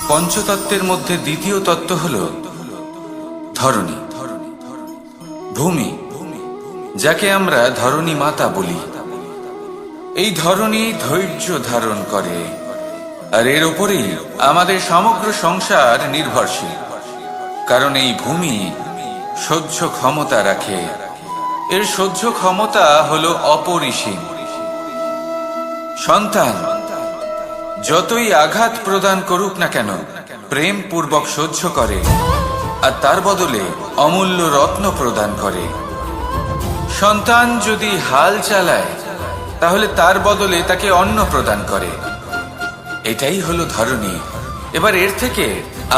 পঞ্চতত্ত্বের মধ্যে দ্বিতীয় তত্ত্ব হল ধরণী, ভূমি, যাকে আমরা ধরণী মাতা বলি। এই ধরণী ধৈর্য ধারণ করে, আর এর ওপরেই আমাদের সমগ্র সংসার নির্ভরশীল। কারণ এই ভূমি সহ্য ক্ষমতা রাখে, এর সহ্য ক্ষমতা হলো অপরিসীম। সন্তান যতই আঘাত প্রদান করুক না কেন, প্রেম পূর্বক সহ্য করে, আর তার বদলে অমূল্য রত্ন প্রদান করে। সন্তান যদি হাল চালায়, তাহলে তার বদলে তাকে অন্ন প্রদান করে। এটাই হলো ধরণী। এবার এর থেকে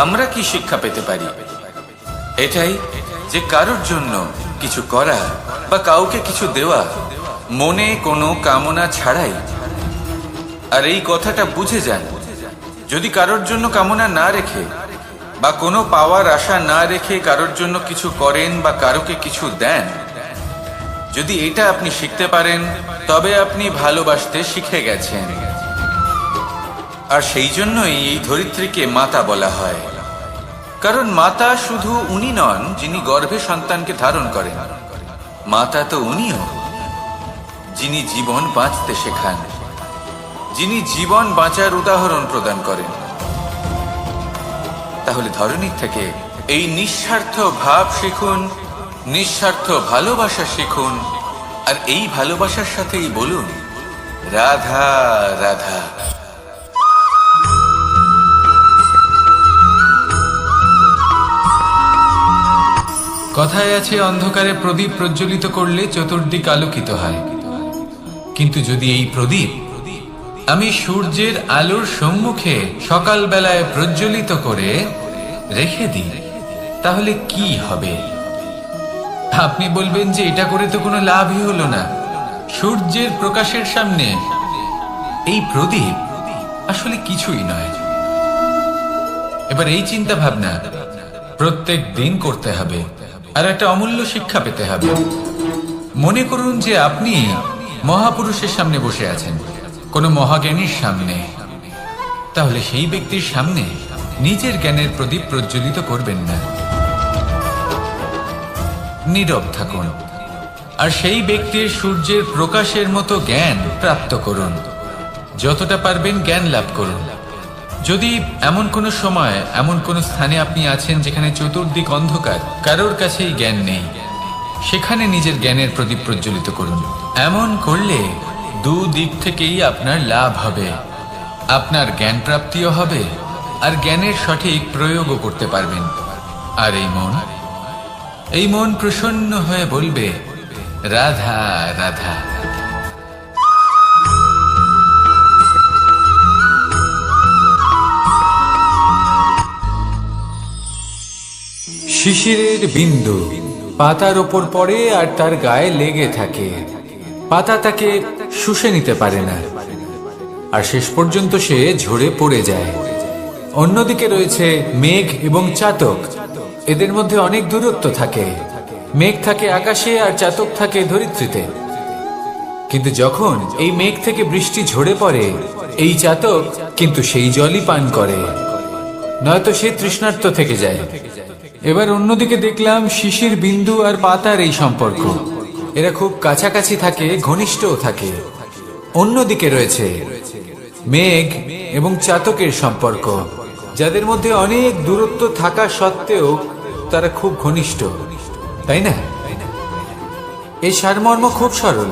আমরা কি শিক্ষা পেতে পারি? এটাই যে কারোর জন্য কিছু করা বা কাউকে কিছু দেওয়া মনে কোনো কামনা ছাড়াই। আর এই কথাটা বুঝে যান, যদি কারোর জন্য কামনা না রেখে বা কোনো পাওয়ার আশা না রেখে কারোর জন্য কিছু করেন বা কারোকে কিছু দেন, যদি এটা আপনি শিখতে পারেন, তবে আপনি ভালোবাসতে শিখে গেছেন। আর সেই জন্যই এই ধরিত্রীকে মাতা বলা হয়। কারণ মাতা শুধু উনি নন যিনি গর্ভে সন্তানকে ধারণ করেন, মাতা তো উনিও যিনি জীবন বাঁচতে শেখান, যিনি জীবন বাঁচার উদাহরণ প্রদান করেন। তাহলে ধরণীর থেকে এই নিঃস্বার্থ ভাব শিখুন, নিঃস্বার্থ ভালোবাসা শিখুন, আর এই ভালোবাসার সাথেই বলুন রাধা রাধা। কথায় আছে, অন্ধকারে প্রদীপ প্রজ্বলিত করলে চতুর্দিক আলোকিত হয়। কিন্তু যদি এই প্রদীপ আমি সূর্যের আলোর সম্মুখে সকালবেলায় প্রজ্বলিত করে রেখে দিই, তাহলে কি হবে? আপনি বলবেন যে এটা করে তো কোনো লাভই হলো না। সূর্যের প্রকাশের সামনে এই প্রদীপ আসলে কিছুই নয়। এবার এই চিন্তা ভাবনা প্রত্যেক দিন করতে হবে, আর একটা অমূল্য শিক্ষা পেতে হবে। মনে করুন যে আপনি মহাপুরুষের সামনে বসে আছেন, কোনো মহাজ্ঞানীর সামনে। তাহলে সেই ব্যক্তির সামনে নিজের জ্ঞানের প্রদীপ প্রজ্বলিত করবেন না, নীরব থাকুন, আর সেই ব্যক্তির সূর্যের প্রকাশের মতো জ্ঞান প্রাপ্ত করুন। যতটা পারবেন জ্ঞান লাভ করুন। যদি এমন কোনো সময়, এমন কোনো স্থানে আপনি আছেন যেখানে চতুর্দিক অন্ধকার, কারোর কাছেই জ্ঞান নেই, সেখানে নিজের জ্ঞানের প্রদীপ প্রজ্বলিত করুন। এমন করলে দুদিক থেকেই আপনার লাভ হবে। আপনার জ্ঞান প্রাপ্তিও হবে, আর জ্ঞানের সঠিক প্রয়োগও করতে পারবেন। আর এই মন প্রসন্ন হয়ে বলবে রাধা রাধা। শিশিরের বিন্দু পাতার ওপর পড়ে আর তার গায়ে লেগে থাকে। পাতা তাকে শুষে নিতে পারে না, আর শেষ পর্যন্ত সে ঝরে পড়ে যায়। অন্যদিকে রয়েছে মেঘ এবং চাতক। এদের মধ্যে অনেক দূরত্ব থাকে। মেঘ থাকে আকাশে আর চাতক থাকে ধরিত্রীতে। কিন্তু যখন এই মেঘ থেকে বৃষ্টি ঝরে পড়ে, এই চাতক কিন্তু সেই জলই পান করে, নয়তো সে তৃষ্ণার্ত থেকে যায়। এবার অন্যদিকে দেখলাম শিশির বিন্দু আর পাতার এই সম্পর্ক। এরা খুব কাছাকাছি থাকে, ঘনিষ্ঠও থাকে। অন্যদিকে রয়েছে মেঘ এবং চাতকের সম্পর্ক, যাদের মধ্যে অনেক দূরত্ব থাকা সত্ত্বেও তারা খুব ঘনিষ্ঠ, তাই না? এই সারমর্ম খুব সরল।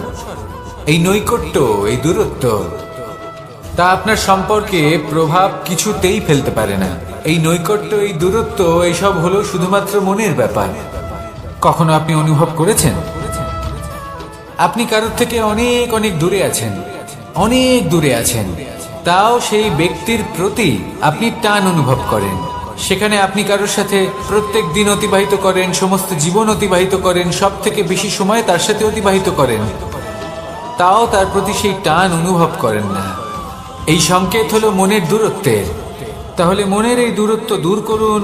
এই নৈকট্য, এই দূরত্ব, তা আপনার সম্পর্কে প্রভাব কিছুতেই ফেলতে পারে না। এই নৈকট্য, এই দূরত্ব, এইসব হলো শুধুমাত্র মনের ব্যাপার। কখনো আপনি অনুভব করেছেন আপনি কারোর থেকে অনেক অনেক দূরে আছেন, অনেক দূরে আছেন, তাও সেই ব্যক্তির প্রতি আপনি টান অনুভব করেন। সেখানে আপনি কারোর সাথে প্রত্যেক দিন অতিবাহিত করেন, সমস্ত জীবন অতিবাহিত করেন, সব থেকে বেশি সময় তার সাথে অতিবাহিত করেন, তাও তার প্রতি সেই টান অনুভব করেন না। এই সংকেত হলো মনের দূরত্বের। তাহলে মনের এই দূরত্ব দূর করুন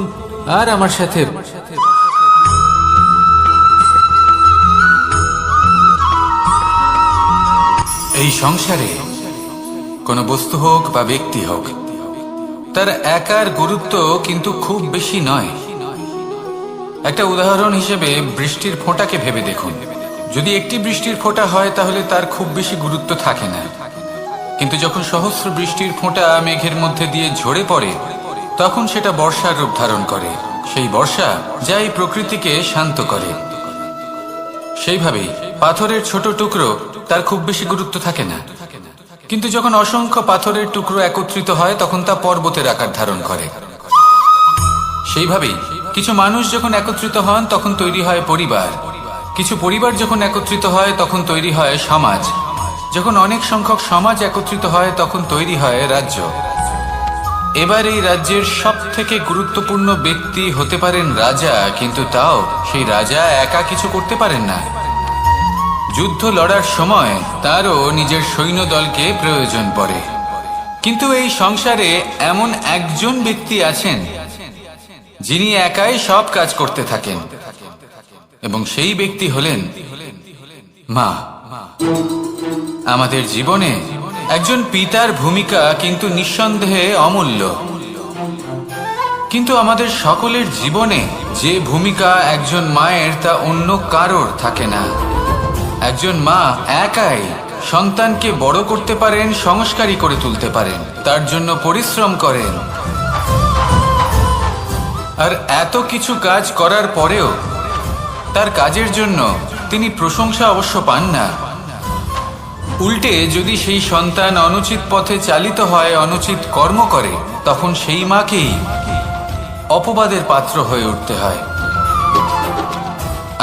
আর আমার সাথে এই সংসারে কোনো বস্তু হোক বা ব্যক্তি হোক, তার একার গুরুত্ব কিন্তু খুব বেশি নয়। একটা উদাহরণ হিসেবে বৃষ্টির ফোঁটাকে ভেবে দেখুন। যদি একটি বৃষ্টির ফোঁটা হয় তাহলে তার খুব বেশি গুরুত্ব থাকে না, কিন্তু যখন সহস্র বৃষ্টির ফোঁটা মেঘের মধ্যে দিয়ে ঝরে পড়ে তখন সেটা বর্ষার রূপ ধারণ করে। সেই বর্ষা যা এই প্রকৃতিকে শান্ত করে। সেইভাবেই পাথরের ছোট টুকরো তার খুব বেশি গুরুত্ব থাকে না, কিন্তু যখন অসংখ্য পাথরের টুকরো একত্রিত হয় তখন তা পর্বতের আকার ধারণ করে। সেইভাবেই কিছু মানুষ যখন একত্রিত হন তখন তৈরি হয় পরিবার, কিছু পরিবার যখন একত্রিত হয় তখন তৈরি হয় সমাজ, যখন অনেক সংখ্যক সমাজ একত্রিত হয় তখন তৈরি হয় রাজ্য। এবার এই রাজ্যের সব থেকে গুরুত্বপূর্ণ ব্যক্তি হতে পারেন রাজা, কিন্তু তাও সেই রাজা একা কিছু করতে পারেন না। যুদ্ধ লড়ার সময় তারও নিজের সৈন্যদলকে প্রয়োজন পড়ে। কিন্তু এই সংসারে এমন একজন ব্যক্তি আছেন যিনি একাই সব কাজ করতে থাকেন, এবং সেই ব্যক্তি হলেন মা। আমাদের জীবনে একজন পিতার ভূমিকা কিন্তু নিঃসন্দেহে অমূল্য, কিন্তু আমাদের সকলের জীবনে যে ভূমিকা একজন মায়ের তা অন্য কারোর থাকে না। একজন মা একাই সন্তানকে বড় করতে পারেন, সংস্কারী করে তুলতে পারেন, তার জন্য পরিশ্রম করেন। আর এত কিছু কাজ করার পরেও তার কাজের জন্য তিনি প্রশংসা অবশ্য পান না। উল্টে যদি সেই সন্তান অনুচিত পথে চালিত হয়, অনুচিত কর্ম করে, তখন সেই মাকেই অপবাদের পাত্র হয়ে উঠতে হয়।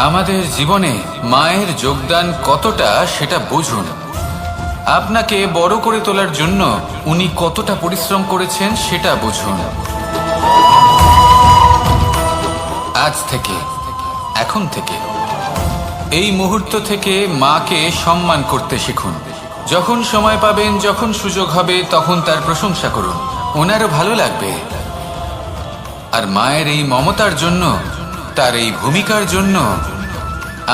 আমাদের জীবনে মায়ের যোগদান কতটা সেটা বুঝুন। আপনাকে বড় করে তোলার জন্য উনি কতটা পরিশ্রম করেছেন সেটা বুঝুন। আজ থেকে, এখন থেকে, এই মুহূর্ত থেকে মাকে সম্মান করতে শিখুন। যখন সময় পাবেন, যখন সুযোগ হবে, তখন তার প্রশংসা করুন, ওনারও ভালো লাগবে। আর মায়ের এই মমতার জন্য, তার এই ভূমিকার জন্য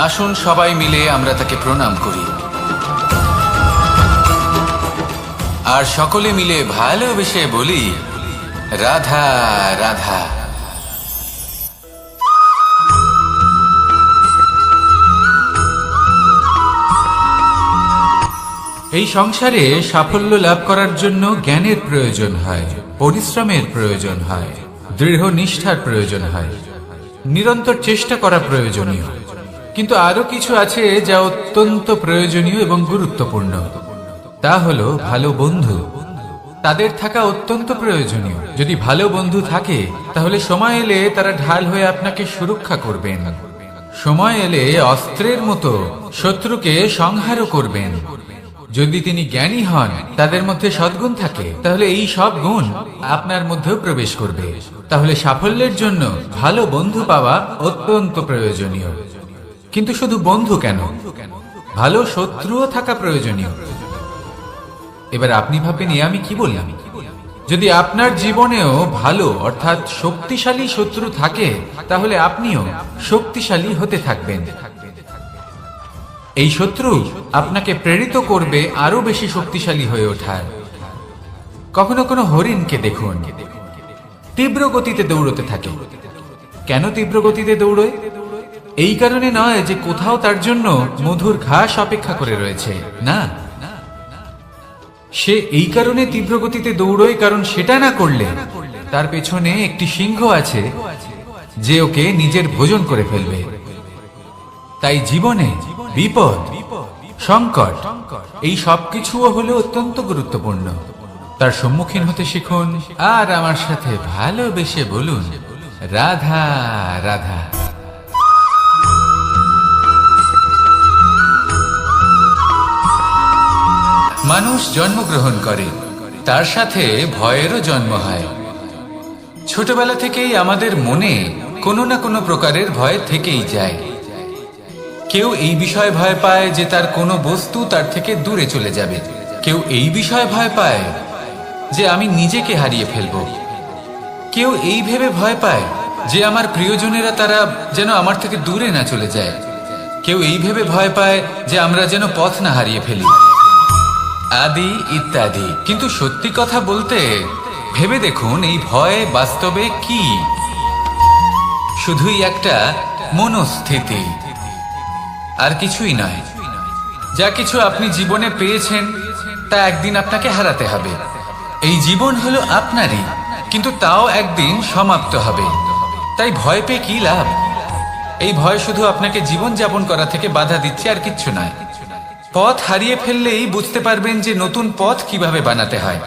আসুন সবাই মিলে আমরা তাকে প্রণাম করি, আর সকলে মিলে ভালোবেসে বলি, রাধা রাধা। এই সংসারে সাফল্য লাভ করার জন্য জ্ঞানের প্রয়োজন হয়, পরিশ্রমের প্রয়োজন হয়, দৃঢ় নিষ্ঠার প্রয়োজন হয়, নিরন্তর চেষ্টা করা প্রয়োজনীয়। কিন্তু আরো কিছু আছে যা অত্যন্ত প্রয়োজনীয় এবং গুরুত্বপূর্ণ। তা হলো ভালো বন্ধু। তাদের থাকা অত্যন্ত প্রয়োজনীয়। যদি ভালো বন্ধু থাকে তাহলে সময় এলে তারা ঢাল হয়ে আপনাকে সুরক্ষা করবেন। সময় এলে অস্ত্রের মতো শত্রুকে সংহারও করবেন। যদি তিনি জ্ঞানী হন, তাদের মধ্যে সদ্গুণ থাকে, তাহলে এই সব গুণ আপনার মধ্যেও প্রবেশ করবে। তাহলে সাফল্যের জন্য ভালো বন্ধু পাওয়া অত্যন্ত প্রয়োজনীয়। কিন্তু শুধু বন্ধু কেন, ভালো শত্রুও থাকা প্রয়োজনীয়। এবার আপনি ভাববেন, আমি কি বললাম? যদি আপনার জীবনেও ভালো অর্থাৎ শক্তিশালী শত্রু থাকে, তাহলে আপনিও শক্তিশালী হতে থাকবেন। এই শত্রু আপনাকে প্রেরিত করবে আরো বেশি শক্তিশালী হয়ে ওঠার। কখনো কোনো হরিণকে দেখুন, তীব্র গতিতে দৌড়তে থাকে। কেন তীব্র গতিতে দৌড়য়? এই কারণে নয় যে কোথাও তার জন্য মধুর ঘাস অপেক্ষা করে রয়েছে, না। সে এই কারণে তীব্র গতিতে দৌড়য় কারণ সেটা না করলে তার পেছনে একটি সিংহ আছে যে ওকে নিজের ভোজন করে ফেলবে। তাই জীবনে বিপদ, সংকট, এই সবকিছুও হলো অত্যন্ত গুরুত্বপূর্ণ। তার সম্মুখীন হতে শিখুন, আর আমার সাথে ভালোবেসে বলুন, রাধা রাধা। মানুষ জন্মগ্রহণ করে, তার সাথে ভয়েরও জন্ম হয়। ছোটবেলা থেকেই আমাদের মনে কোনো না কোনো প্রকারের ভয় থেকেই যায়। কেউ এই বিষয়ে ভয় পায় যে তার কোনো বস্তু তার থেকে দূরে চলে যাবে। কেউ এই বিষয়ে ভয় পায় যে আমি নিজেকে হারিয়ে ফেলব। কেউ এই ভেবে ভয় পায় যে আমার প্রিয়জনেরা তারা যেন আমার থেকে দূরে না চলে যায়। কেউ এই ভেবে ভয় পায় যে আমরা যেন পথ না হারিয়ে ফেলি, আদি ইত্যাদি। কিন্তু সত্যি কথা বলতে ভেবে দেখুন এই ভয় বাস্তবে কি? শুধুই একটা মনস্থিতি, আর কিছুই নয়। যা কিছু আপনি জীবনে পেয়েছেন তা একদিন আপনাকে হারাতে হবে। এই জীবন হলো আপনারই, কিন্তু তাও একদিন সমাপ্ত হবে। তাই ভয় পেয়ে কি লাভ? এই ভয় শুধু আপনাকে জীবন যাপন করা থেকে বাধা দিচ্ছে, আর কিচ্ছু নয়। পথ হারিয়ে ফেললেই বুঝতে পারবেন যে নতুন পথ কিভাবে বানাতে হয়।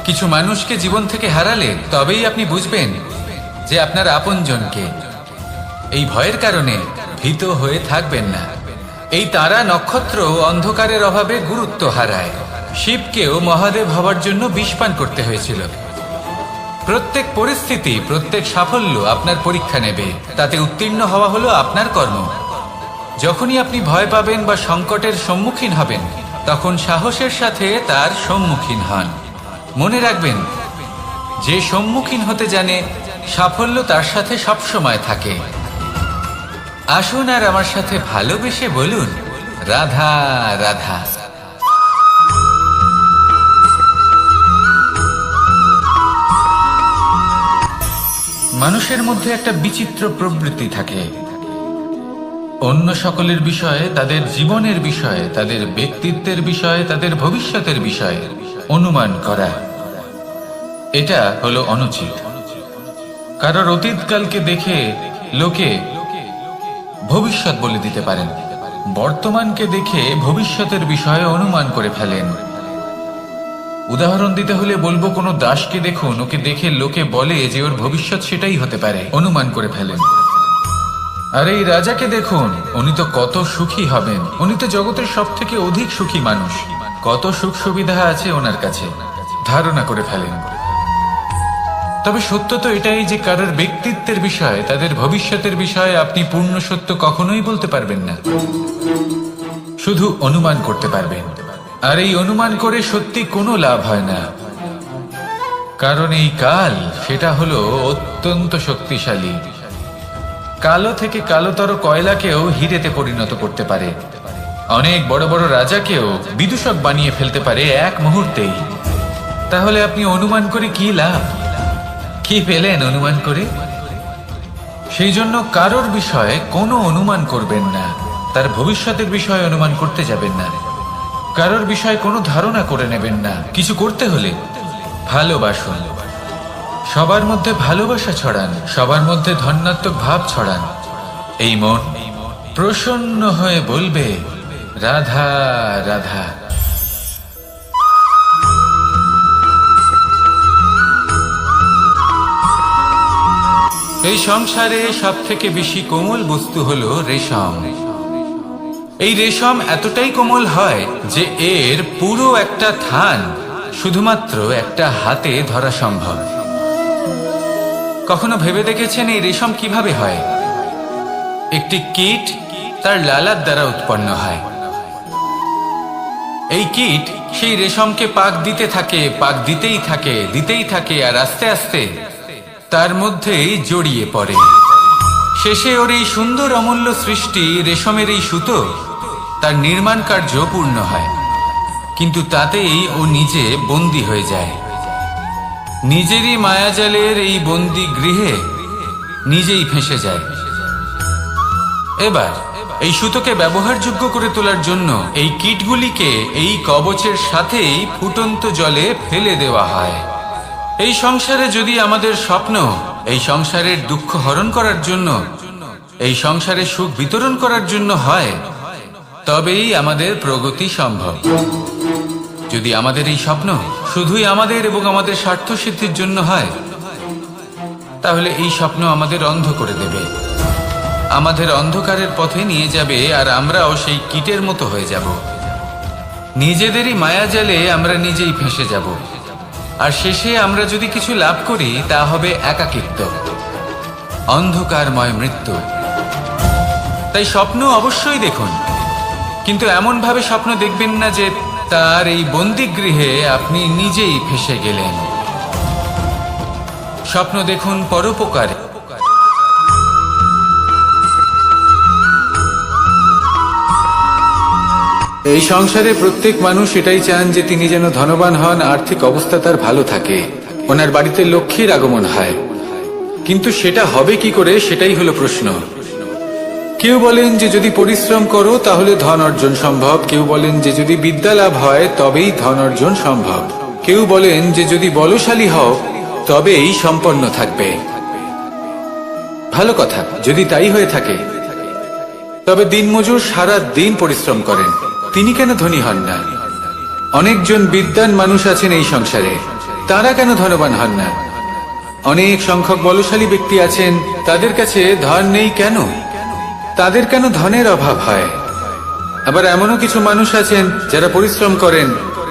কিছু মানুষকে জীবন থেকে হারালে তবেই আপনি বুঝবেন যে আপনার আপনজনকে। এই ভয়ের কারণে ভীত হয়ে থাকবেন না। এই তারা নক্ষত্র অন্ধকারের অভাবে গুরুত্ব হারায়। শিবকেও মহাদেব হবার জন্য বিষ পান করতে হয়েছিল। প্রত্যেক পরিস্থিতি, প্রত্যেক সাফল্য আপনার পরীক্ষা নেবে। তাতে উত্তীর্ণ হওয়া হলো আপনার কর্ম। যখনই আপনি ভয় পাবেন বা সংকটের সম্মুখীন হবেন, তখন সাহসের সাথে তার সম্মুখীন হন। মনে রাখবেন, যে সম্মুখীন হতে জানে সাফল্য তার সাথে সবসময় থাকে। আসুন আর আমার সাথে ভালোবেসে বলুন, রাধা রাধা। মানুষের মধ্যে একটা বিচিত্র প্রবৃত্তি থাকে। অন্য সকলের বিষয়ে, তাদের জীবনের বিষয়ে, তাদের ব্যক্তিত্বের বিষয়ে, তাদের ভবিষ্যতের বিষয়ে অনুমান করা। এটা হলো অনুচিত। কারোর অতীতকালকে দেখে লোকে ভবিষ্যৎ বলে দিতে পারেন, বর্তমানকে দেখে ভবিষ্যতের বিষয়ে অনুমান করে ফেলেন। উদাহরণ দিতে হলে বলবো, কোনো দাসকে দেখুন, ওকে দেখে লোকে বলে যে ওর ভবিষ্যৎ সেটাই হতে পারে, অনুমান করে ফেলেন। আর এই রাজাকে দেখুন, উনি তো কত সুখী হবেন, উনি তো জগতের সব থেকে অধিক সুখী মানুষ, কত সুখ সুবিধা আছে ওনার কাছে, ধারণা করে ফেলেন। তবে সত্য তো এটাই যে কারোর ব্যক্তিত্বের বিষয়ে, তাদের ভবিষ্যতের বিষয়ে আপনি পূর্ণ সত্য কখনোই বলতে পারবেন না, শুধু অনুমান করতে পারবেন। আর এই অনুমান করে সত্যি কোনো লাভ হয় না, কারণ এই কাল সেটা হলো অত্যন্ত শক্তিশালী। কালো থেকে কালোতর কয়লাকেও হিরেতে পরিণত করতে পারে। অনেক বড় বড় রাজাকেও বিদূষক বানিয়ে ফেলতে পারে এক মুহূর্তেই। তাহলে আপনি অনুমান করে কি লাভ? কি পেলেন অনুমান করে? সেই জন্য কারোর বিষয়ে কোনো অনুমান করবেন না, তার ভবিষ্যতের বিষয়ে অনুমান করতে যাবেন না, কারোর বিষয়ে কোনো ধারণা করে নেবেন না। কিছু করতে হলে ভালোবাসুন, সবার মধ্যে ভালোবাসা ছড়ান, সবার মধ্যে ধন্যাত্মক ভাব ছড়ান। এই মন প্রসন্ন হয়ে বলবে, রাধা রাধা। এই সংসারে সব থেকে বেশি কোমল বস্তু হলো রেশম। এই রেশম এতটাই কোমল হয় যে এর পুরো একটা থান শুধুমাত্র একটা হাতে ধরা সম্ভব। কখনো ভেবে দেখেছেন এই রেশম কিভাবে হয়? একটি কীট তার লালার দ্বারা উৎপন্ন হয়। এই কীট সেই রেশমকে পাক দিতে থাকে, পাক দিতেই থাকে, দিতেই থাকে, আর আস্তে আস্তে তার মধ্যেই জড়িয়ে পড়ে। শেষে ওর এই সুন্দর অমূল্য সৃষ্টি রেশমের এই সুতো, তার নির্মাণ কার্য পূর্ণ হয়, কিন্তু তাতেই ও নিজে বন্দী হয়ে যায়। নিজেরই মায়াজালের এই বন্দী গৃহে নিজেই ফেঁসে যায়। এবার এই সুতোকে ব্যবহারযোগ্য করে তোলার জন্য এই কীটগুলিকে এই কবচের সাথেই ফুটন্ত জলে ফেলে দেওয়া হয়। এই সংসারে যদি আমাদের স্বপ্ন এই সংসারের দুঃখ হরণ করার জন্য, এই সংসারে সুখ বিতরণ করার জন্য হয়, তবেই আমাদের প্রগতি সম্ভব। যদি আমাদের এই স্বপ্ন শুধুই আমাদের এবং আমাদের স্বার্থ সিদ্ধির জন্য হয়, তাহলে এই স্বপ্ন আমাদের অন্ধ করে দেবে, আমাদের অন্ধকারের পথে নিয়ে যাবে, আর আমরাও সেই কীটের মতো হয়ে যাব। নিজেদেরই মায়াজালে আমরা নিজেই ফেঁসে যাব, আর শেষে আমরা যদি কিছু লাভ করি তা হবে একাকিত্ব, অন্ধকারময় মৃত্যু। তাই স্বপ্ন অবশ্যই দেখুন, কিন্তু এমন ভাবে স্বপ্ন দেখবেন না যে তার এই বন্দিগৃহে আপনি নিজেই ফেঁসে গেলেন। স্বপ্ন দেখুন পরোপকারে। এই সংসারে প্রত্যেক মানুষ এটাই চান যে তিনি যেন ধনবান হন, আর্থিক অবস্থা তার ভালো থাকে, ওনার বাড়িতে লক্ষ্মীর আগমন হয়। কিন্তু সেটা হবে কি করে, সেটাই হলো প্রশ্ন। কেউ বলেন যে যদি পরিশ্রম করো তাহলে ধন অর্জন সম্ভব, কেউ বলেন যে যদি বিদ্যা লাভ হয় তবেই ধন অর্জন সম্ভব, কেউ বলেন যে যদি বলশালী হও তবেই সম্পন্ন থাকবে। ভালো কথা, যদি তাই হয়ে থাকে, তবে দিনমজুর সারা দিন পরিশ্রম করেন, তিনি কেন ধনী হন না? অনেকজন বিদ্বান মানুষ আছেন এই সংসারে, তারা কেন ধনবান হন না? অনেক সংখ্যক বলশালী ব্যক্তি আছেন, তাদের কাছে ধন নেই কেন? তাদের কেন ধনের অভাব হয়? আবার এমনও কিছু মানুষ আছেন যারা পরিশ্রম করেন,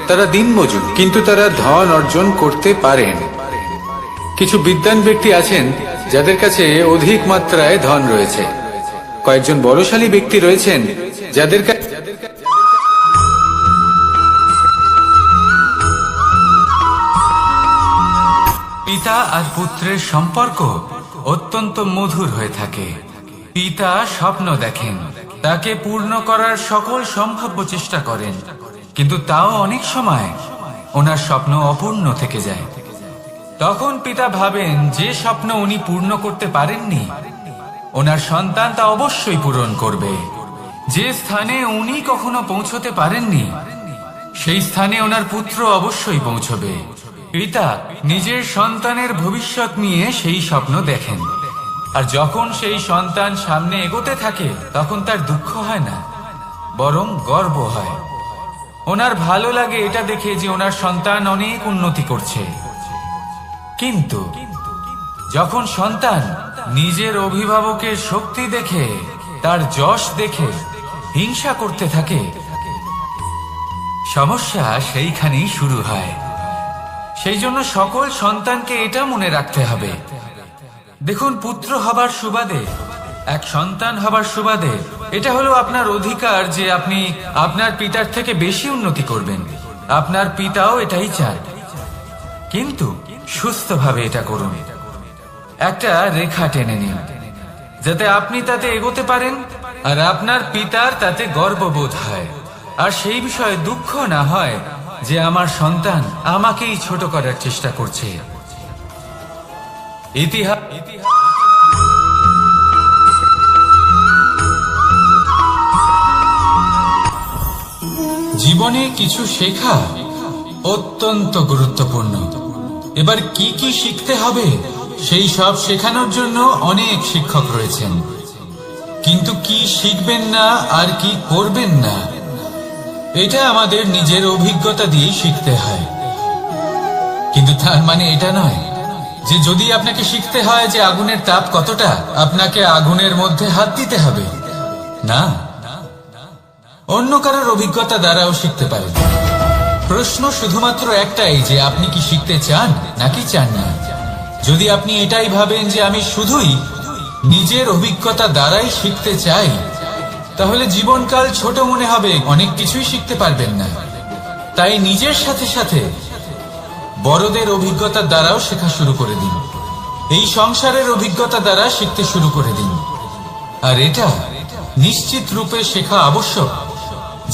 তারা দিনমজুর, কিন্তু তারা ধন অর্জন করতে পারেন। কিছু বিদ্বান ব্যক্তি আছেন যাদের কাছে অধিক মাত্রায় ধন রয়েছে, কয়েকজন বলশালী ব্যক্তি রয়েছেন যাদের পিতা আর পুত্রের সম্পর্ক অত্যন্ত মধুর হয়ে থাকে। পিতা স্বপ্ন দেখেন, তাকে পূর্ণ করার সকল সম্ভাব্য চেষ্টা করেন, কিন্তু তাও অনেক সময় ওনার স্বপ্ন অপূর্ণ থেকে যায়। তখন পিতা ভাবেন যে স্বপ্ন উনি পূর্ণ করতে পারেননি, ওনার সন্তান তা অবশ্যই পূরণ করবে। যে স্থানে উনি কখনো পৌঁছতে পারেননি, সেই স্থানে ওনার পুত্র অবশ্যই পৌঁছবে। পিতা নিজের সন্তানের ভবিষ্যৎ নিয়ে সেই স্বপ্ন দেখেন, আর যখন সেই সন্তান সামনে এগোতে থাকে তখন তার দুঃখ হয় না, বরং গর্ব হয়। ওনার ভালো লাগে এটা দেখে যে ওনার সন্তান অনেক উন্নতি করছে। কিন্তু যখন সন্তান নিজের অভিভাবকের শক্তি দেখে, তার যশ দেখে হিংসা করতে থাকে, সমস্যা সেইখানেই শুরু হয়। সেই জন্য সকল সন্তানকে এটা মনে রাখতে হবে, দেখুন, পুত্র হবার সুবাদে, এক সন্তান হবার সুবাদে এটা হলো আপনার অধিকার যে আপনি আপনার পিতার থেকে বেশি উন্নতি করবেন। আপনার পিতাও এটাই চান, কিন্তু সুস্থভাবে এটা করুন। একটা রেখা টেনে নিন যাতে আপনি তাতে এগোতে পারেন আর আপনার পিতার তাতে গর্ববোধ হয়, আর সেই বিষয়ে দুঃখ না হয় যে আমার সন্তান আমাকেই ছোট করার চেষ্টা করছে। জীবনে কিছু শেখা অত্যন্ত গুরুত্বপূর্ণ। এবার কি কি শিখতে হবে সেই সব শেখানোর জন্য অনেক শিক্ষক রয়েছেন, কিন্তু কি শিখবেন না আর কি করবেন না, এটা আমাদের নিজের অভিজ্ঞতা দিয়ে শিখতে হয়। কিন্তু তার মানে এটা নয় যে যদি আপনাকে শিখতে হয় যে আগুনের তাপ কতটা, আপনাকে আগুনের মধ্যে হাত দিতে হবে না। অন্য কারোর অভিজ্ঞতা দ্বারাও শিখতে পারেন। প্রশ্ন শুধুমাত্র একটাই যে আপনি কি শিখতে চান নাকি চান না। যদি আপনি এটাই ভাবেন যে আমি শুধুই নিজের অভিজ্ঞতা দ্বারাই শিখতে চাই, তাহলে জীবনকাল ছোট মনে হবে, অনেক কিছুই শিখতে পারবেন না। তাই নিজের সাথে সাথে বড়দের অভিজ্ঞতার দ্বারাও শেখা শুরু করে দিন, এই সংসারের অভিজ্ঞতা দ্বারা শিখতে শুরু করে দিন। আর এটা নিশ্চিত রূপে শেখা আবশ্যক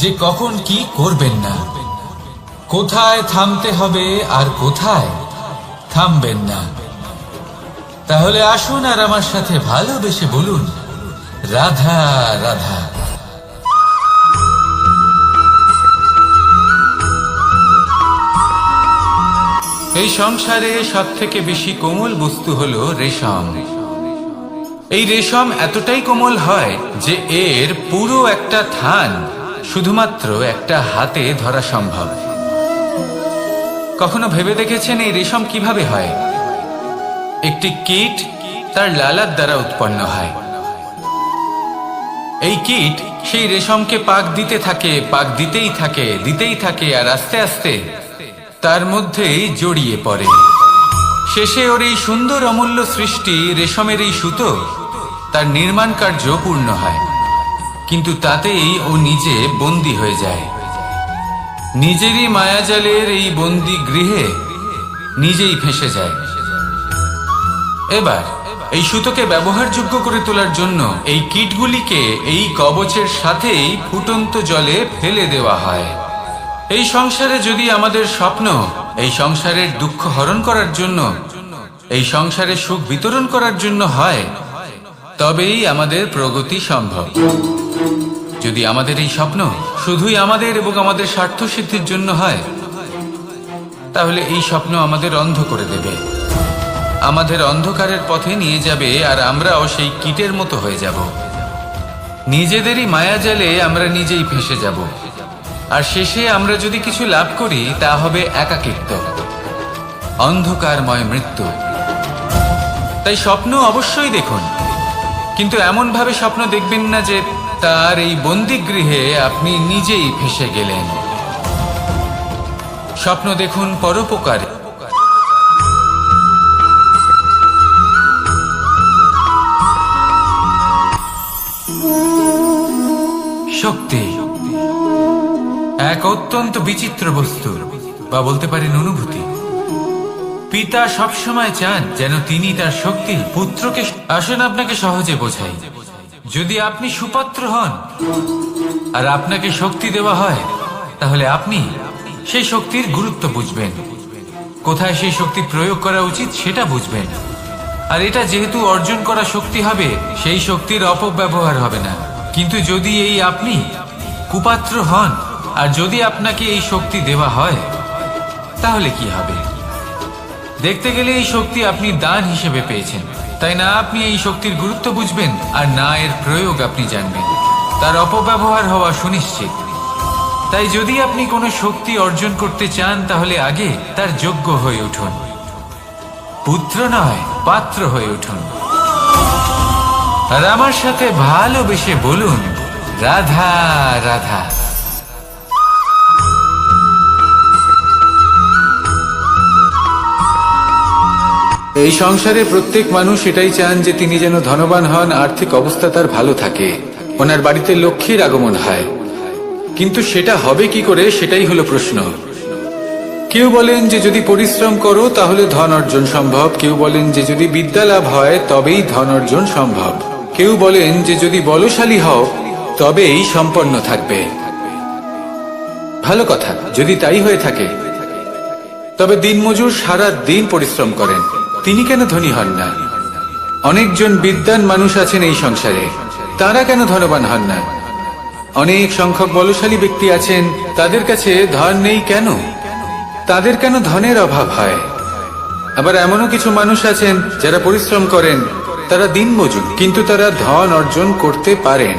যে কখন কি করবেন না, কোথায় থামতে হবে আর কোথায় থামবেন না। তাহলে আসুন আর আমার সাথে ভালোবেসে বলুন, রাধা রাধা। এই সংসারে সব থেকে বেশি কোমল বস্তু হলো রেশম। এই রেশম এতটাই কোমল হয় যে এর পুরো একটা থান শুধুমাত্র একটা হাতে ধরা সম্ভব। কখনো ভেবে দেখেছেন এই রেশম কিভাবে হয়? একটি কীট তার লালার দ্বারা উৎপন্ন হয়। এই কীট সেই রেশমকে পাক দিতে থাকে, পাক দিতেই থাকে, দিতেই থাকে, আর আস্তে আস্তে তার মধ্যেই জড়িয়ে পড়ে। শেষে ওর এই সুন্দর অমূল্য সৃষ্টি রেশমের এই সুতো, তার নির্মাণ কার্য পূর্ণ হয়, কিন্তু তাতেই ও নিজে বন্দী হয়ে যায়। নিজেরই মায়াজালের এই বন্দী গৃহে নিজেই ফেঁসে যায়। এবার এই সুতোকে ব্যবহারযোগ্য করে তোলার জন্য এই কীটগুলিকে এই কবচের সাথেই ফুটন্ত জলে ফেলে দেওয়া হয়। এই সংসারে যদি আমাদের স্বপ্ন এই সংসারের দুঃখ হরণ করার জন্য, এই সংসারে সুখ বিতরণ করার জন্য হয়, তবেই আমাদের প্রগতি সম্ভব। যদি আমাদের এই স্বপ্ন শুধুই আমাদের এবং আমাদের স্বার্থ সিদ্ধির জন্য হয়, তাহলে এই স্বপ্ন আমাদের অন্ধ করে দেবে, আমাদের অন্ধকারের পথে নিয়ে যাবে, আর আমরাও সেই কীটের মতো হয়ে যাব। নিজেদেরই মায়াজালে আমরা নিজেই ফেঁসে যাব, আর শেষে আমরা যদি কিছু লাভ করি তা হবে একাকিত্ব, অন্ধকারময় মৃত্যু। তাই স্বপ্ন অবশ্যই দেখুন, কিন্তু এমন ভাবে স্বপ্ন দেখবেন না যে তার এই বন্দিগৃহে আপনি নিজেই ফেঁসে গেলেন। স্বপ্ন দেখুন পরোপকারে। শক্তি এক অত্যন্ত বিচিত্র বস্তু, বা বলতে পারেন অনুভূতি। পিতা সবসময় চান যেন তিনি তার শক্তি পুত্রকে। আসুন আপনাকে সহজে বোঝাই। যদি আপনি সুপাত্র হন আর আপনাকে শক্তি দেওয়া হয়, তাহলে আপনি সেই শক্তির গুরুত্ব বুঝবেন, কোথায় সেই শক্তি প্রয়োগ করা উচিত সেটা বুঝবেন। আর এটা যেহেতু অর্জন করা শক্তি হবে, সেই শক্তির অপব্যবহার হবে না। কিন্তু যদি এই আপনি কুপাত্র হন আর যদি আপনাকে এই শক্তি দেওয়া হয়, তাহলে কি হবে? দেখতে গেলে এই শক্তি আপনি দান হিসেবে পেয়েছেন, তাই না আপনি এই শক্তির গুরুত্ব বুঝবেন, আর না এর প্রয়োগ আপনি জানবেন। তার অপব্যবহার হওয়া সুনিশ্চিত। তাই যদি আপনি কোনো শক্তি অর্জন করতে চান, তাহলে আগে তার যোগ্য হয়ে উঠুন, পুত্র নয় পাত্র হয়ে উঠুন। আর আমার সাথে ভালোবেসে বলুন, রাধা রাধা। এই সংসারে প্রত্যেক মানুষ এটাই চান যে তিনি যেন ধনবান হন, আর্থিক অবস্থা তার ভালো থাকে, ওনার বাড়িতে লক্ষ্মীর আগমন হয়। কিন্তু সেটা হবে কি করে, সেটাই হলো প্রশ্ন। কেউ বলেন যে যদি পরিশ্রম করো তাহলে ধন অর্জন সম্ভব, কেউ বলেন যে যদি বিদ্যা লাভ হয় তবেই ধন অর্জন সম্ভব, কেউ বলেন যে যদি বলশালী হও তবেই সম্পন্ন থাকবে। ভালো কথা, যদি তাই হয়ে থাকে, তবে দিনমজুর সারা দিন পরিশ্রম করেন, তিনি কেন ধনী হন না? অনেকজন বিদ্বান মানুষ আছেন এই সংসারে, তারা কেন ধনবান হন না? অনেক সংখ্যক বলশালী ব্যক্তি আছেন, তাদের কাছে ধন নেই কেন? তাদের কেন ধনের অভাব হয়? আবার এমনও কিছু মানুষ আছেন যারা পরিশ্রম করেন, তারা দিনমজুর, কিন্তু তারা ধন অর্জন করতে পারেন।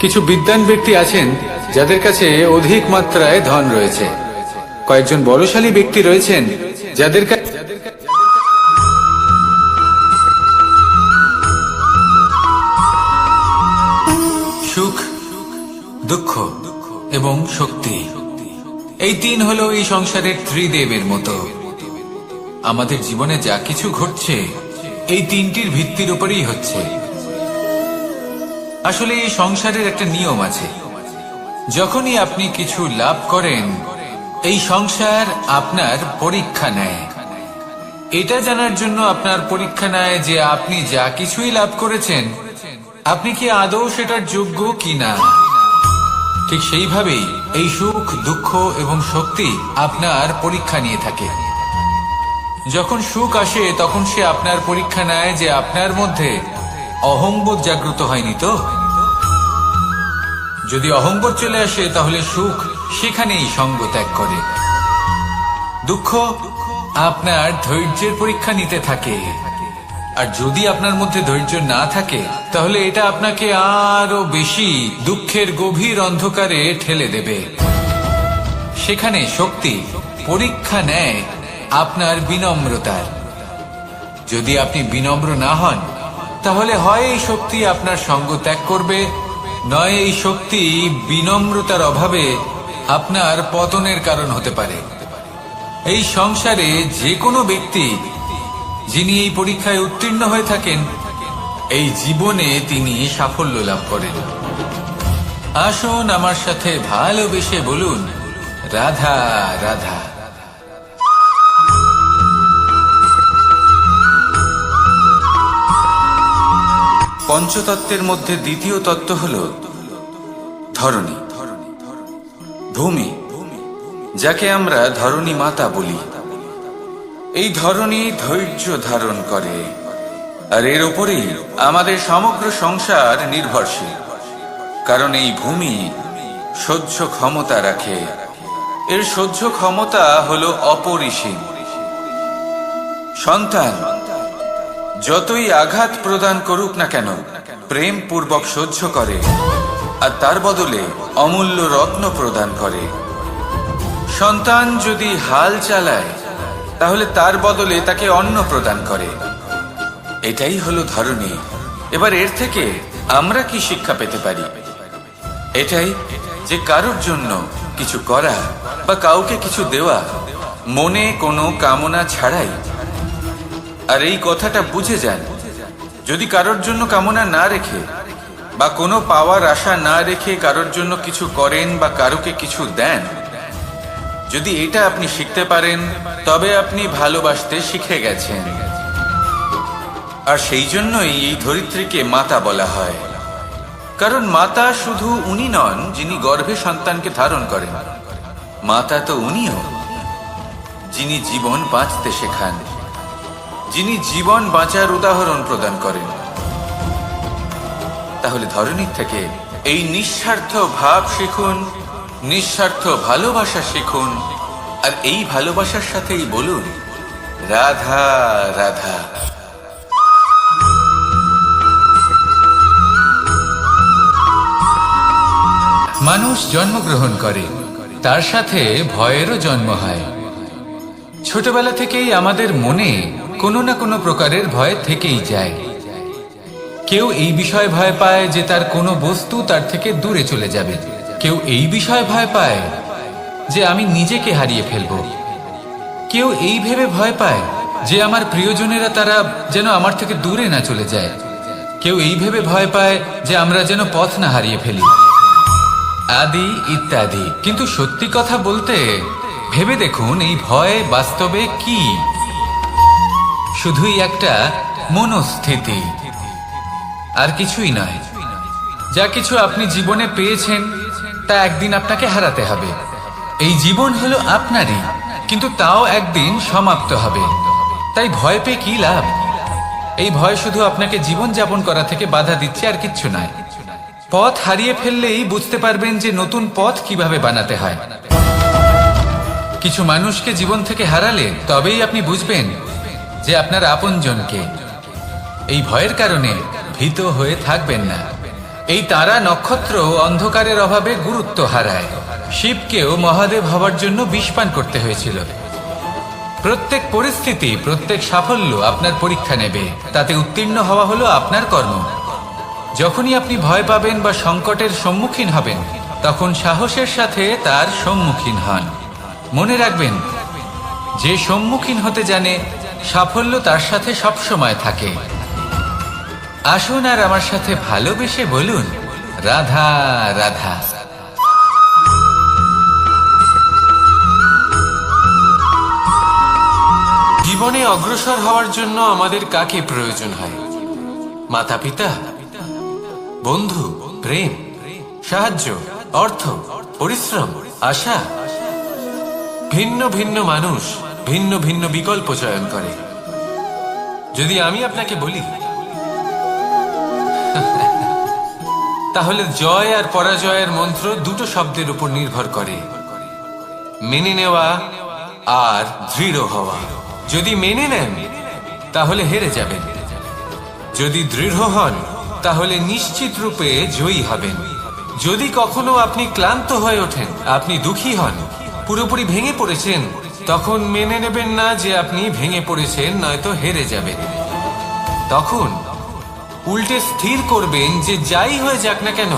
কিছু বিদ্বান ব্যক্তি আছেন যাদের কাছে অধিক মাত্রায় ধন রয়েছে, কয়েকজন বলশালী ব্যক্তি রয়েছেন যাদের কাছে সুখ, দুঃখ এবং শক্তি, এই তিন হলো এই সংসারের ত্রিদেবের মতো। আমাদের জীবনে যা কিছু ঘটছে এই তিনটির ভিত্তির উপরেই হচ্ছে। আসলে এই সংসারের একটা নিয়ম আছে, যখনই আপনি কিছু লাভ করেন, এই সংসার আপনার পরীক্ষা নেয়। এটা জানার জন্য আপনার পরীক্ষা নেয় যে আপনি যা কিছুই লাভ করেছেন, আপনি কি আদৌ সেটার যোগ্য কিনা। ঠিক সেইভাবেই এই সুখ, দুঃখ এবং শক্তি আপনার পরীক্ষা নিয়ে থাকে। যখন সুখ আসে তখন সে আপনার পরীক্ষা নেয় যে আপনার মধ্যে অহংবোধ জাগ্রত হয়নি তো। যদি অহংবোধ চলে আসে তাহলে সুখ সেখানেই সঙ্গ ত্যাগ করে। দুঃখ আপনার ধৈর্যের পরীক্ষা নিতে থাকে, আর যদি আপনার মধ্যে ধৈর্য না থাকে তাহলে এটা আপনাকে আরো বেশি দুঃখের গভীর অন্ধকারে ঠেলে দেবে। সেখানে শক্তি পরীক্ষা নেয় আপনার বিনম্রতার। যদি আপনি বিনম্র না হন, তাহলে হয় এই শক্তি আপনার সঙ্গ ত্যাগ করবে, নয় এই শক্তি বিনম্রতার অভাবে আপনার পতনের কারণ হতে পারে। এই সংসারে যে কোনো ব্যক্তি যিনি এই পরীক্ষায় উত্তীর্ণ হয়ে থাকেন, এই জীবনে তিনি সাফল্য লাভ করেন। আসুন আমার সাথে ভালোবেসে বলুন, রাধা রাধা। পঞ্চতত্ত্বের মধ্যে দ্বিতীয় তত্ত্ব হল ধরণী, ভূমি, যাকে আমরা ধরণী মাতা বলি। এই ধরণী ধৈর্য ধারণ করে, আর এর উপরেই আমাদের সমগ্র সংসার নির্ভরশীল। কারণ এই ভূমি সহ্য ক্ষমতা রাখে, এর সহ্য ক্ষমতা হলো অপরিসীম। সন্তান যতই আঘাত প্রদান করুক না কেন, প্রেম পূর্বক সহ্য করে, আর তার বদলে অমূল্য রত্ন প্রদান করে। সন্তান যদি হাল চালায়, তাহলে তার বদলে তাকে অন্ন প্রদান করে। এটাই হলো ধরণী। এবার এর থেকে আমরা কি শিক্ষা পেতে পারি? এটাই যে কারোর জন্য কিছু করা বা কাউকে কিছু দেওয়া মনে কোনো কামনা ছাড়াই। আর এই কথাটা বুঝে যান, যদি কারোর জন্য কামনা না রেখে বা কোনো পাওয়ার আশা না রেখে কারোর জন্য কিছু করেন বা কারোকে কিছু দেন, যদি এটা আপনি শিখতে পারেন, তবে আপনি ভালোবাসতে শিখে গেছেন। আর সেই জন্যই এই ধরিত্রীকে মাতা বলা হয়। কারণ মাতা শুধু উনি নন যিনি গর্ভে সন্তানকে ধারণ করেন, মাতা তো উনিও যিনি জীবন বাঁচতে শেখান, যিনি জীবন বাঁচার উদাহরণ প্রদান করেন। তাহলে ধরণীর থেকে এই নিঃস্বার্থ ভাব শিখুন, নিঃস্বার্থ ভালোবাসা শিখুন, আর এই ভালোবাসার সাথেই বলুন রাধা রাধা। মানুষ জন্মগ্রহণ করে, তার সাথে ভয়েরও জন্ম হয়। ছোটবেলা থেকেই আমাদের মনে কোনো না কোনো প্রকারের ভয় থেকেই যায়। কেউ এই বিষয়ে ভয় পায় যে তার কোনো বস্তু তার থেকে দূরে চলে যাবে, কেউ এই বিষয়ে ভয় পায় যে আমি নিজেকে হারিয়ে ফেলব, কেউ এই ভেবে ভয় পায় যে আমার প্রিয়জনেরা তারা যেন আমার থেকে দূরে না চলে যায়, কেউ এই ভেবে ভয় পায় যে আমরা যেন পথ না হারিয়ে ফেলি, আদি ইত্যাদি। কিন্তু সত্যি কথা বলতে, ভেবে দেখুন এই ভয় বাস্তবে কি? শুধুই একটা মনস্থিতি, আর কিছুই নয়। যা কিছু আপনি জীবনে পেয়েছেন তা একদিন আপনাকে হারাতে হবে। এই জীবন হলো আপনারই, কিন্তু তাও একদিন সমাপ্ত হবে। তাই ভয় পেয়ে কি লাভ? এই ভয় শুধু আপনাকে জীবন যাপন করা থেকে বাধা দিচ্ছে, আর কিচ্ছু নয়। পথ হারিয়ে ফেললেই বুঝতে পারবেন যে নতুন পথ কিভাবে বানাতে হয়। কিছু মানুষকে জীবন থেকে হারালে তবেই আপনি বুঝবেন যে আপনার আপনজনকে। এই ভয়ের কারণে ভীত হয়ে থাকবেন না। এই তারা নক্ষত্র অন্ধকারের অভাবে গুরুত্ব হারায়। শিবকেও মহাদেব হবার জন্য বিষ পান করতে হয়েছিল। প্রত্যেক পরিস্থিতি, প্রত্যেক সাফল্য আপনার পরীক্ষা নেবে, তাতে উত্তীর্ণ হওয়া হলো আপনার কর্ম। যখনই আপনি ভয় পাবেন বা সংকটের সম্মুখীন হবেন, তখন সাহসের সাথে তার সম্মুখীন হন। মনে রাখবেন, যে সম্মুখীন হতে জানে, সাফল্য তার সাথে সবসময় থাকে। আসুন আর আমার সাথে ভালোবেসে বলুন রাধা রাধা। জীবনে অগ্রসর হওয়ার জন্য আমাদের কাকে প্রয়োজন হয়? মাতা পিতা, বন্ধু, প্রেম, সাহায্য, অর্থ, পরিশ্রম, আশা। ভিন্ন ভিন্ন মানুষ ভিন্ন ভিন্ন বিকল্প চয়ন করে। যদি আমি আপনাকে বলি, তাহলে জয় আর পরাজয়ের মন্ত্র দুটো শব্দের উপর নির্ভর করে, মেনে নেওয়া আর দৃঢ় হওয়া। যদি মেনে নেন তাহলে হেরে যাবেন, যদি দৃঢ় হন তাহলে নিশ্চিত রূপে জয়ী হবেন। যদি কখনো আপনি ক্লান্ত হয়ে ওঠেন, আপনি দুঃখী হন, পুরোপুরি ভেঙে পড়েছেন, তখন মেনে নেবেন না যে আপনি ভেঙে পড়েছেন, নয়তো হেরে যাবেন। তখন উল্টে স্থির করবেন যে যাই হয়ে যাক না কেন,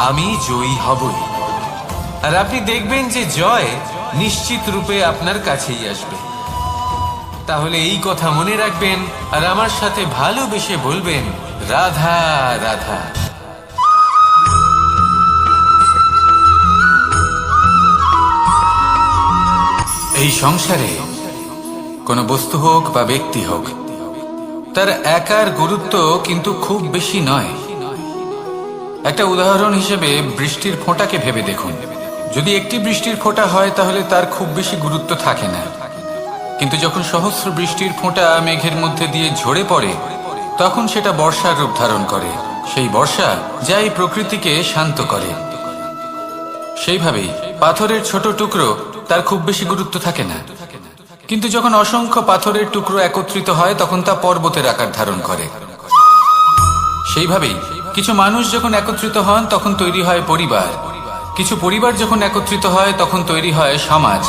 আমি জয়ী হবই। আর আপনি দেখবেন যে জয় নিশ্চিত রূপে আপনার কাছেই আসবে। তাহলে এই কথা মনে রাখবেন আর আমার সাথে ভালোবেসে বলবেন রাধা রাধা। এই সংসারে কোনো বস্তু হোক বা ব্যক্তি হোক, তার একার গুরুত্ব কিন্তু খুব বেশি নয়। একটা উদাহরণ হিসেবে বৃষ্টির ফোঁটাকে ভেবে দেখুন। যদি একটি বৃষ্টির ফোঁটা হয় তাহলে তার খুব বেশি গুরুত্ব থাকে না, কিন্তু যখন সহস্র বৃষ্টির ফোঁটা মেঘের মধ্যে দিয়ে ঝরে পড়ে তখন সেটা বর্ষার রূপ ধারণ করে। সেই বর্ষা যা এই প্রকৃতিকে শান্ত করে। সেইভাবেই পাথরের ছোট টুকরো তার খুব বেশি গুরুত্ব থাকে না, কিন্তু যখন অসংখ্য পাথরের টুকরো একত্রিত হয় তখন তা পর্বতের আকার ধারণ করে। সেইভাবেই কিছু মানুষ যখন একত্রিত হন তখন তৈরি হয় পরিবার, কিছু পরিবার যখন একত্রিত হয় তখন তৈরি হয় সমাজ,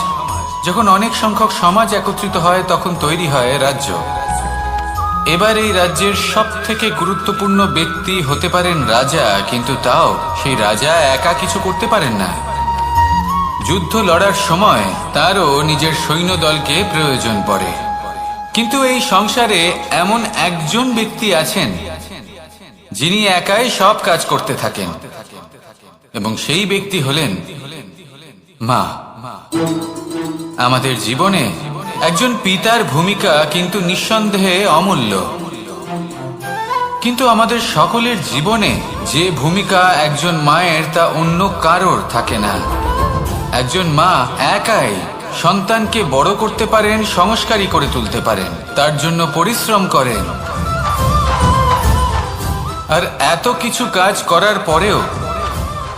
যখন অনেক সংখ্যক সমাজ একত্রিত হয় তখন তৈরি হয় রাজ্য। এবার এই রাজ্যের সব থেকে গুরুত্বপূর্ণ ব্যক্তি হতে পারেন রাজা, কিন্তু তাও সেই রাজা একা কিছু করতে পারেন না। যুদ্ধ লড়ার সময় তারও নিজের সৈন্যদলকে প্রয়োজন পড়ে। কিন্তু এই সংসারে এমন একজন ব্যক্তি আছেন যিনি একাই সব কাজ করতে থাকেন, এবং সেই ব্যক্তি হলেন মা। আমাদের জীবনে একজন পিতার ভূমিকা কিন্তু নিঃসন্দেহে অমূল্য, কিন্তু আমাদের সকলের জীবনে যে ভূমিকা একজন মায়ের তা অন্য কারোর থাকে না। একজন মা একাই সন্তানকে বড় করতে পারেন, সংস্কারী করে তুলতে পারেন, তার জন্য পরিশ্রম করেন। আর এত কিছু কাজ করার পরেও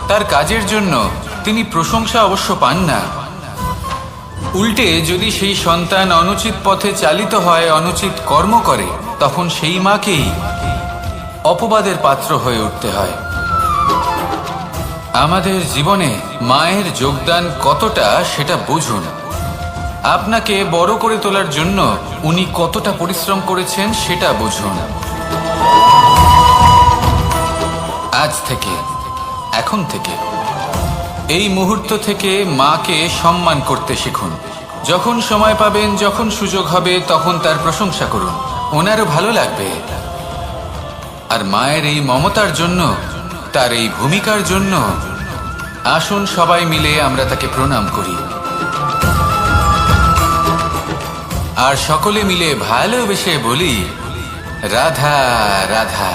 তার কাজের জন্য তিনি প্রশংসা অবশ্য পান না। উল্টে যদি সেই সন্তান অনুচিত পথে চালিত হয়, অনুচিত কর্ম করে, তখন সেই মাকেই অপবাদের পাত্র হয়ে উঠতে হয়। আমাদের জীবনে মায়ের যোগদান কতটা সেটা বুঝুন। আপনাকে বড় করে তোলার জন্য উনি কতটা পরিশ্রম করেছেন সেটা বুঝুন। আজ থেকে, এখন থেকে, এই মুহূর্ত থেকে মাকে সম্মান করতে শিখুন। যখন সময় পাবেন, যখন সুযোগ হবে, তখন তার প্রশংসা করুন, ওনারও ভালো লাগবে। আর মায়ের এই মমতার জন্য, তার এই ভূমিকার জন্য আসুন সবাই মিলে আমরা তাকে প্রণাম করি, আর সকলে মিলে ভালোবেসে বলি রাধা রাধা।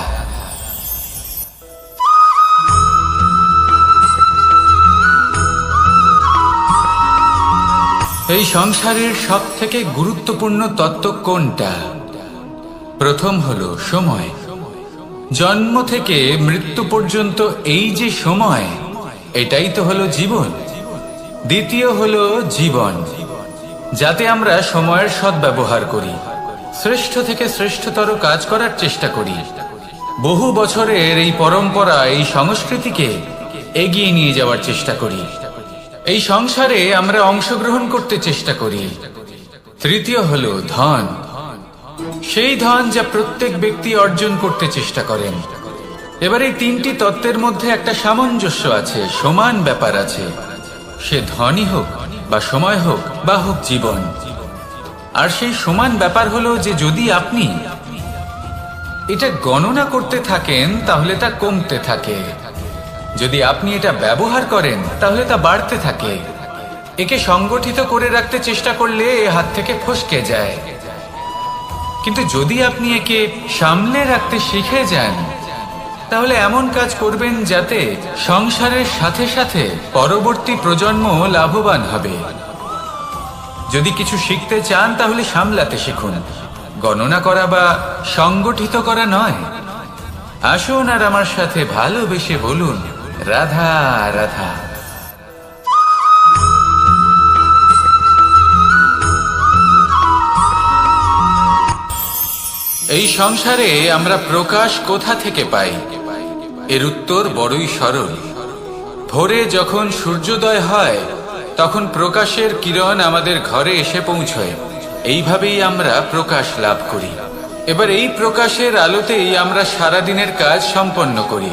এই সংসারের সব থেকে গুরুত্বপূর্ণ তত্ত্ব কোনটা? প্রথম হলো সময়। জন্ম থেকে মৃত্যু পর্যন্ত এই যে সময়, এটাই তো হলো জীবন। দ্বিতীয় হলো জীবন, যাতে আমরা সময়ের সদ্ব্যবহার করি, শ্রেষ্ঠ থেকে শ্রেষ্ঠতর কাজ করার চেষ্টা করি। বহু বছরের এই পরম্পরা, এই সংস্কৃতিকে এগিয়ে নিয়ে যাওয়ার চেষ্টা করি। এই সংসারে আমরা অংশগ্রহণ করতে চেষ্টা করি। তৃতীয় হলো ধন, সেই ধন যা প্রত্যেক ব্যক্তি অর্জন করতে চেষ্টা করেন। এবার এই তিনটি তত্ত্বের মধ্যে একটা সামঞ্জস্য আছে, সমান ব্যাপার আছে। সে ধনই হোক বা সময় হোক বা হোক জীবন। আর সেই সমান ব্যাপার হলো যে যদি আপনি এটা গণনা করতে থাকেন তাহলে তা কমতে থাকে, যদি আপনি এটা ব্যবহার করেন তাহলে তা বাড়তে থাকে। একে সংগঠিত করে রাখতে চেষ্টা করলে এ হাত থেকে ফসকে যায়, কিন্তু যদি আপনি একে সামলে রাখতে শিখে যান তাহলে এমন কাজ করবেন যাতে সংসারের সাথে সাথে পরবর্তী প্রজন্ম লাভবান হবে। যদি কিছু শিখতে চান তাহলে সামলাতে শিখুন, গণনা করা বা সংগঠিত করা নয়। আসুন আর আমার সাথে ভালোবেসে বলুন রাধা রাধা। এই সংসারে আমরা প্রকাশ কোথা থেকে পাই? এর উত্তর বড়ই সরল। ভোরে যখন সূর্যোদয় হয় তখন প্রকাশের কিরণ আমাদের ঘরে এসে পৌঁছয়। এইভাবেই আমরা প্রকাশ লাভ করি। এবার এই প্রকাশের আলোতেই আমরা সারাদিনের কাজ সম্পন্ন করি।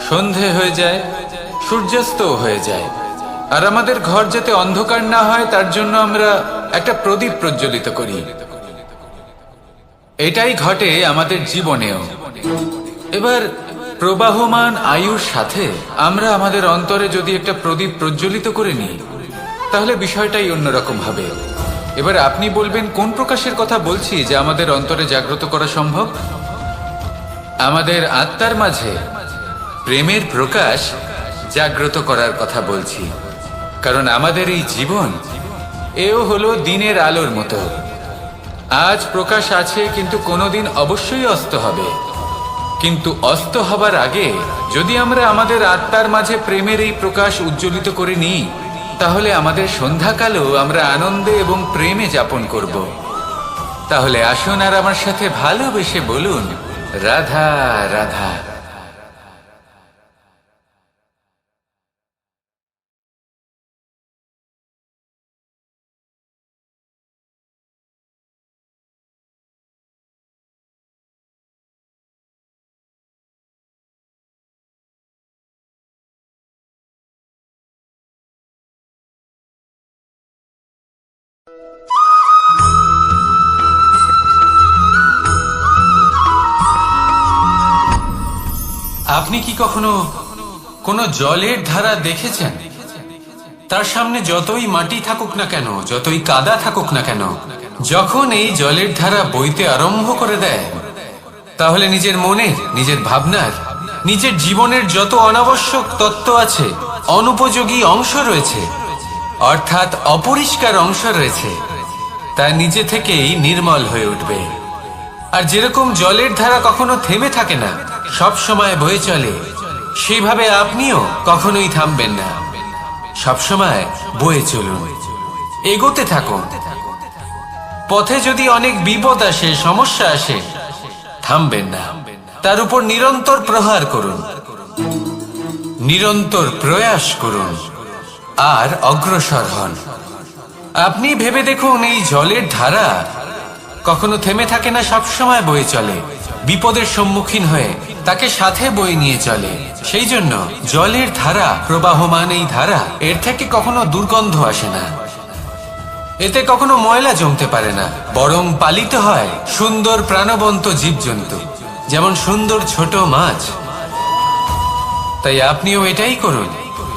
সন্ধে হয়ে যায়, সূর্যাস্ত হয়ে যায়, আর আমাদের ঘর যাতে অন্ধকার না হয় তার জন্য আমরা একটা প্রদীপ প্রজ্বলিত করি। এটাই ঘটে আমাদের জীবনেও। এবার প্রবাহমান আয়ুর সাথে আমরা আমাদের অন্তরে যদি একটা প্রদীপ প্রজ্বলিত করে নিই তাহলে বিষয়টাই অন্যরকম হবে। এবার আপনি বলবেন কোন প্রকাশের কথা বলছি যা আমাদের অন্তরে জাগ্রত করা সম্ভব? আমাদের আত্মার মাঝে প্রেমের প্রকাশ জাগ্রত করার কথা বলছি। কারণ আমাদের এই জীবন এও হলো দিনের আলোর মতো। আজ প্রকাশ আছে, কিন্তু কোনোদিন অবশ্যই অস্ত হবে। কিন্তু অস্ত হবার আগে যদি আমরা আমাদের আত্মার মাঝে প্রেমের এই প্রকাশ উজ্জ্বলিত করে নিই, তাহলে আমাদের সন্ধ্যাকালও আমরা আনন্দে এবং প্রেমে যাপন করব। তাহলে আসুন আর আমার সাথে ভালোবেসে বলুন, রাধা রাধা। আপনি কি কখনো কোনো জলের ধারা দেখেছেন? তার সামনে যতই মাটি থাকুক না কেন, যতই কাদা থাকুক না কেন, যখন এই জলের ধারা বইতে আরম্ভ করে দেয়, তাহলে নিজের মনের, নিজের ভাবনার, নিজের জীবনের যত অনাবশ্যক তত্ত্ব আছে, অনুপযোগী অংশ রয়েছে, অর্থাৎ অপরিষ্কার অংশ রয়েছে, তা নিজে থেকেই নির্মল হয়ে উঠবে। আর যেরকম জলের ধারা কখনো থেমে থাকে না, সব সময় বয়ে চলে, সেইভাবে আপনিও কখনোই থামবেন না। সবসময় বয়ে চলুন, এগোতে থাকুন। পথে যদি অনেক বিপদ আসে, সমস্যা আসে, থামবেন না, তার উপর নিরন্তর প্রহার করুন, নিরন্তর প্রয়াস করুন আর অগ্রসর হন। আপনি ভেবে দেখুন, এই জলের ধারা কখনো থেমে থাকে না, সবসময় বয়ে চলে, বিপদের সম্মুখীন হয়ে তাকে সাথে বয়ে নিয়ে চলে। সেই জন্য জলের ধারা, প্রবাহমান এই ধারা, এর থেকে কখনো দুর্গন্ধ আসে না, এতে কখনো ময়লা জমতে পারে না, বরং পালিত হয় সুন্দর প্রাণবন্ত জীবজন্তু, যেমন সুন্দর ছোট মাছ। তাই আপনিও এটাই করুন,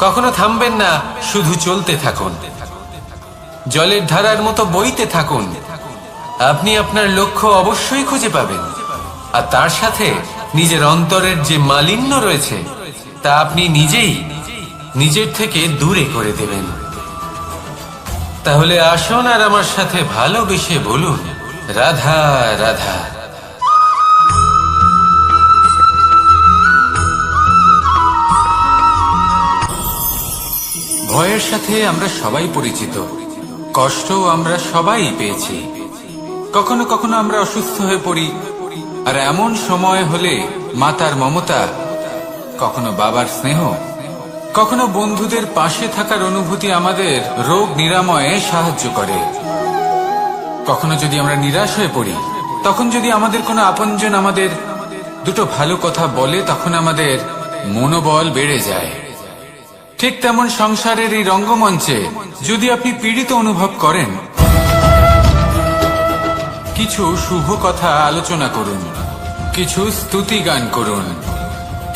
কখনো থামবেন না, শুধু চলতে থাকুন, জলের ধারার মতো বইতে থাকুন। আপনি আপনার লক্ষ্য অবশ্যই খুঁজে পাবেন, আর তার সাথে নিজের অন্তরের যে মালিন্য রয়েছে তা আপনি নিজেই নিজের থেকে দূরে করে দেবেন। তাহলে আসুন আর আমার সাথে ভালোবেসে বলুন, রাধা রাধা। ভয়ের সাথে আমরা সবাই পরিচিত, কষ্টও আমরা সবাই পেয়েছি। কখনো কখনো আমরা অসুস্থ হয়ে পড়ি, আর এমন সময় হলে মাতার মমতা, কখনো বাবার স্নেহ, কখনো বন্ধুদের পাশে থাকার অনুভূতি আমাদের রোগ নিরাময়ে সাহায্য করে। কখনো যদি আমরা নিরাশ হয়ে পড়ি, তখন যদি আমাদের কোনো আপনজন আমাদের দুটো ভালো কথা বলে, তখন আমাদের মনোবল বেড়ে যায়। ঠিক তেমন সংসারের এই রঙ্গমঞ্চে যদি আপনি পীড়িত অনুভব করেন, কিছু শুভ কথা আলোচনা করুন, কিছু স্তুতি গান করুন,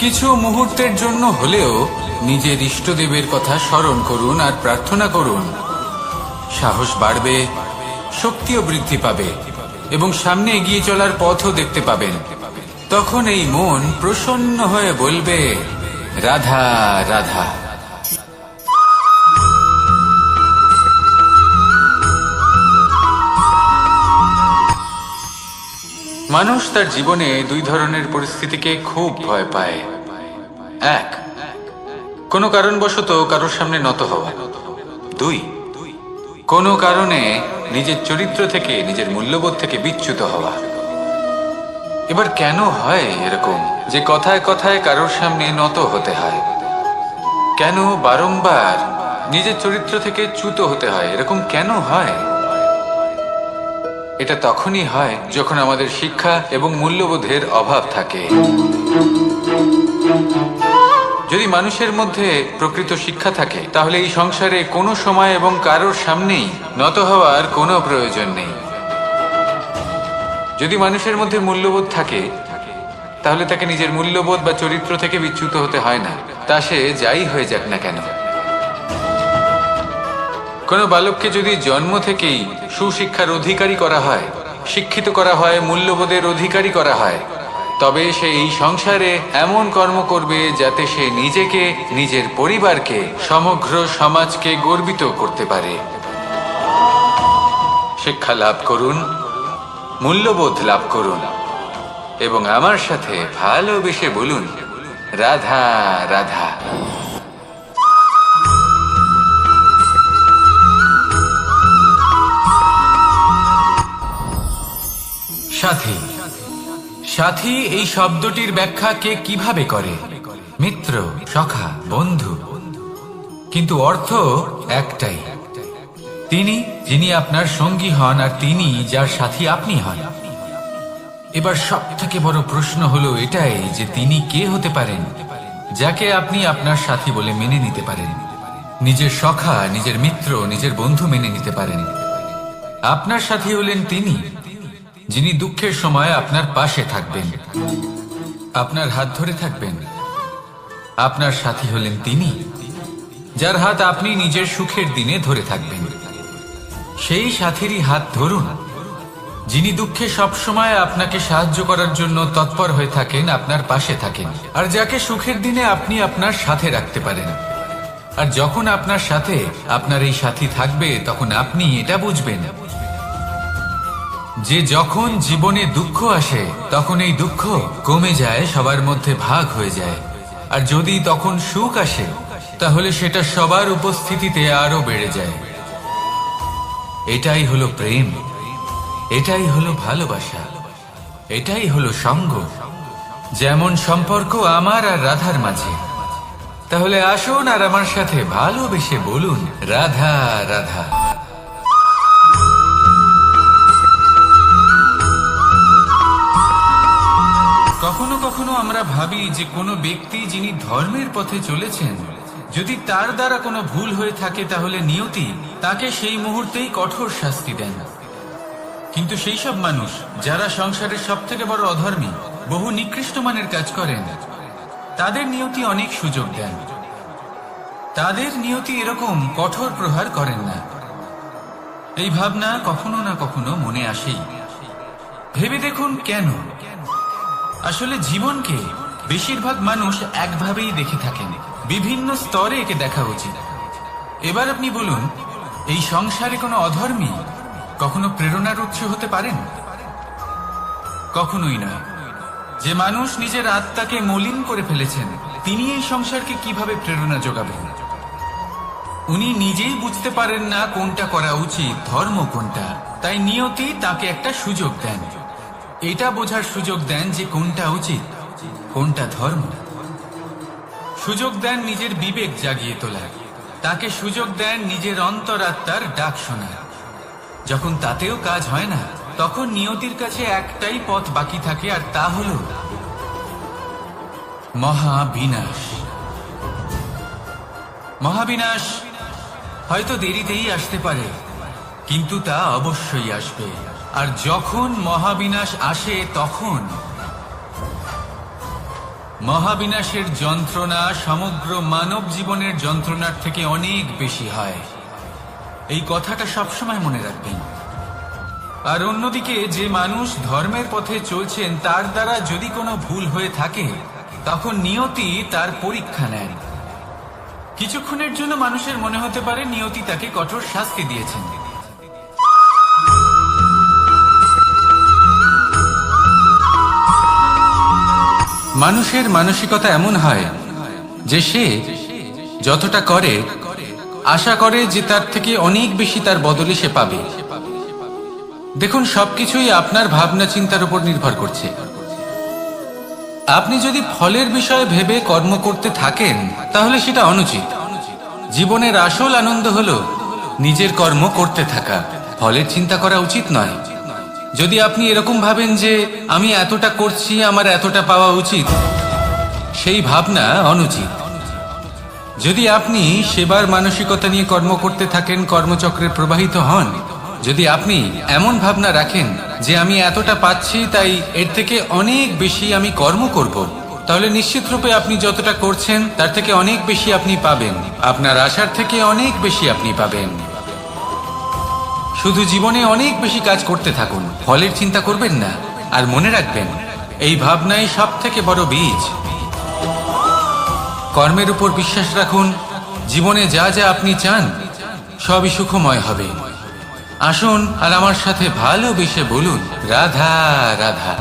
কিছু মুহূর্তের জন্য হলেও নিজের ইষ্টদেবের কথা স্মরণ করুন আর প্রার্থনা করুন। সাহস বাড়বে, শক্তিও বৃদ্ধি পাবে এবং সামনে এগিয়ে চলার পথও দেখতে পাবেন। তখন এই মন প্রসন্ন হয়ে বলবে, রাধা রাধা। মানুষ তার জীবনে দুই ধরনের পরিস্থিতিকে খুব ভয় পায়। এক, কোনো কারণবশত কারোর সামনে নত হওয়া। দুই, কোনো কারণে নিজের চরিত্র থেকে, নিজের মূল্যবোধ থেকে বিচ্যুত হওয়া। এবার কেন হয় এরকম যে কথায় কথায় কারোর সামনে নত হতে হয়? কেন বারংবার নিজের চরিত্র থেকে চ্যুত হতে হয়? এরকম কেন হয়? এটা তখনই হয় যখন আমাদের শিক্ষা এবং মূল্যবোধের অভাব থাকে। যদি মানুষের মধ্যে প্রকৃত শিক্ষা থাকে, তাহলে এই সংসারে কোনো সময় এবং কারোর সামনেই নত হওয়ার কোনো প্রয়োজন নেই। যদি মানুষের মধ্যে মূল্যবোধ থাকে, তাহলে তাকে নিজের মূল্যবোধ বা চরিত্র থেকে বিচ্যুত হতে হয় না, তা সে যাই হয়ে যাক না কেন। কোনো বালককে যদি জন্ম থেকেই সুশিক্ষার অধিকারী করা হয়, শিক্ষিত করা হয়, মূল্যবোধের অধিকারী করা হয়, তবে সে এই সংসারে এমন কর্ম করবে যাতে সে নিজেকে, নিজের পরিবারকে, সমগ্র সমাজকে গর্বিত করতে পারে। শিক্ষা লাভ করুন, মূল্যবোধ লাভ করুন এবং আমার সাথে ভালোবেসে বলুন, রাধা রাধা। সাথী। সাথী এই শব্দটির ব্যাখ্যা কে কিভাবে করে? মিত্র, সখা, বন্ধু। কিন্তু অর্থ একটাই, তিনি যিনি আপনার সঙ্গী হন আর তিনি যার সাথী আপনি হন। এবার সব থেকে বড় প্রশ্ন হলো এটাই যে তিনি কে হতে পারেন যাকে আপনি আপনার সাথী বলে মেনে নিতে পারেন, নিজের সখা, নিজের মিত্র, নিজের বন্ধু মেনে নিতে পারেন। আপনার সাথী হলেন তিনি যিনি দুঃখের সময় আপনার পাশে থাকবেন, আপনার হাত ধরে থাকবেন। আপনার সাথী হলেন তিনি যার হাত আপনি নিজের সুখের দিনে ধরে থাকবেন। সেই সাথীরই হাত ধরুন যিনি দুঃখে সবসময় আপনাকে সাহায্য করার জন্য তৎপর হয়ে থাকেন, আপনার পাশে থাকেন, আর যাকে সুখের দিনে আপনি আপনার সাথে রাখতে পারেন। আর যখন আপনার সাথে আপনার এই সাথী থাকবে তখন আপনি এটা বুঝবেন যে যখন জীবনে দুঃখ আসে তখন এই দুঃখ কমে যায়, সবার মধ্যে ভাগ হয়ে যায়। আর যদি তখন সুখ আসে তাহলে সেটা সবার উপস্থিতিতে আরো বেড়ে যায়। এটাই হলো প্রেম, এটাই হলো ভালোবাসা, এটাই হলো সঙ্গ। যেমন সম্পর্ক আমার আর রাধার মাঝে। তাহলে আসুন আর আমার সাথে ভালোবেসে বলুন, রাধা রাধা। কখনো কখনো আমরা ভাবি যে কোনো ব্যক্তি যিনি ধর্মের পথে চলেছেন, যদি তার দ্বারা কোনো ভুল হয়ে থাকে তাহলে নিয়তি তাকে সেই মুহূর্তেই কঠোর শাস্তি দেন। কিন্তু সেই সব মানুষ যারা সংসারের সব থেকে বড় অধর্মী, বহু নিকৃষ্ট মানের কাজ করেন, তাদের নিয়তি অনেক সুযোগ দেন। তাদের নিয়তি এরকম কঠোর প্রহার করেন না। এই ভাবনা কখনো না কখনো মনে আসেই। ভেবে দেখুন কেন? আসলে জীবনকে বেশিরভাগ মানুষ একভাবেই দেখে থাকেন, বিভিন্ন স্তরে একে দেখা উচিত। এবার আপনি বলুন, এই সংসারে কোনো অধর্মী কখনো প্রেরণার উৎস হতে পারেন? কখনোই নয়। যে মানুষ নিজের আত্মাকে মলিন করে ফেলেছেন তিনি এই সংসারকে কিভাবে প্রেরণা যোগাবেন? উনি নিজেই বুঝতে পারেন না কোনটা করা উচিত, ধর্ম কোনটা। তাই নিয়তি তাকে একটা সুযোগ দেন, এটা বোঝার সুযোগ দেন যে কোনটা উচিত, কোনটা ধর্ম। সুযোগ দেন নিজের বিবেক জাগিয়ে তোলার, তাকে সুযোগ দেন নিজের অন্তরাত্মার ডাক শোনার। যখন তাতেও কাজ হয় না তখন নিয়তির কাছে একটাই পথ বাকি থাকে, আর তা হল মহাবিনাশ। মহাবিনাশ হয়তো দেরিতেই আসতে পারে, কিন্তু তা অবশ্যই আসবে। আর যখন মহাবিনাশ আসে তখন মহাবিনাশের যন্ত্রণা সমগ্র মানব জীবনের যন্ত্রণার থেকে অনেক বেশি হয়। এই কথাটা সবসময় মনে রাখবেন। আর অন্যদিকে যে মানুষ ধর্মের পথে চলছেন তার দ্বারা যদি কোনো ভুল হয়ে থাকে তখন নিয়তি তার পরীক্ষা নেন। কিছুক্ষণের জন্য মানুষের মনে হতে পারে নিয়তি তাকে কঠোর শাস্তি দিয়েছেন, মানুষের মানসিকতা এমন হয় যে সে যতটা করে আশা করে যে তার থেকে অনেক বেশি তার বদলে সে পাবে। দেখুন, সবকিছুই আপনার ভাবনা চিন্তার উপর নির্ভর করছে। আপনি যদি ফলের বিষয়ে ভেবে কর্ম করতে থাকেন তাহলে সেটা অনুচিত। জীবনের আসল আনন্দ হলো নিজের কর্ম করতে থাকা, ফলের চিন্তা করা উচিত নয়। যদি আপনি এরকম ভাবেন যে আমি এতটা করছি, আমার এতটা পাওয়া উচিত, সেই ভাবনা অনুচিত। যদি আপনি সেবার মানসিকতা নিয়ে কর্ম করতে থাকেন, কর্মচক্রে প্রবাহিত হন, যদি আপনি এমন ভাবনা রাখেন যে আমি এতটা পাচ্ছি তাই এর থেকে অনেক বেশি আমি কর্ম করব, তাহলে নিশ্চিত রূপে আপনি যতটা করছেন তার থেকে অনেক বেশি আপনি পাবেন, আপনার আশার থেকে অনেক বেশি আপনি পাবেন। শুধু জীবনে অনেক বেশি কাজ করতে থাকুন, ফলের চিন্তা করবেন না। আর মনে রাখবেন, এই ভাবনাই সব থেকে বড় বীজ। কর্মের উপর বিশ্বাস রাখুন, জীবনে যা যা আপনি চান সবই সুখময় হবে। আসুন আর আমার সাথে ভালোবেসে বলুন, রাধা রাধা।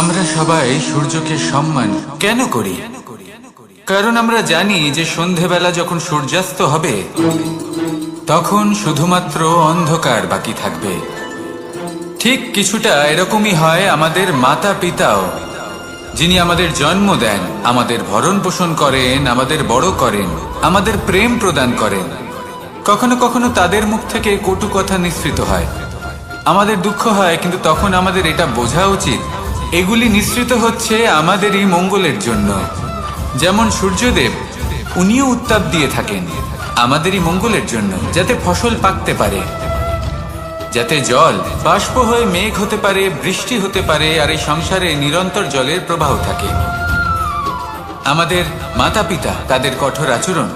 আমরা সবাই সূর্যকে সম্মান কেন করি? কারণ আমরা জানি যে সন্ধেবেলা যখন সূর্যাস্ত হবে তখন শুধুমাত্র অন্ধকার বাকি থাকবে। ঠিক কিছুটা এরকমই হয় আমাদের মাতা পিতাও, যিনি আমাদের জন্ম দেন, আমাদের ভরণ পোষণ করেন, আমাদের বড় করেন, আমাদের প্রেম প্রদান করেন। কখনো কখনো তাদের মুখ থেকে কটু কথা নিঃসৃত হয়, আমাদের দুঃখ হয়, কিন্তু তখন আমাদের এটা বোঝা উচিত এগুলি নিঃসৃত হচ্ছে আমাদেরই মঙ্গলের জন্য। যেমন সূর্যদেব, উনিও উত্তাপ দিয়ে থাকেন আমাদেরই মঙ্গলের জন্য, যাতে ফসল পাকতে পারে, যাতে জল বাষ্প হয়ে মেঘ হতে পারে, বৃষ্টি হতে পারে, আর এই সংসারে নিরন্তর জলের প্রবাহ থাকে। আমাদের মাতা পিতা, তাদের কঠোর আচরণ,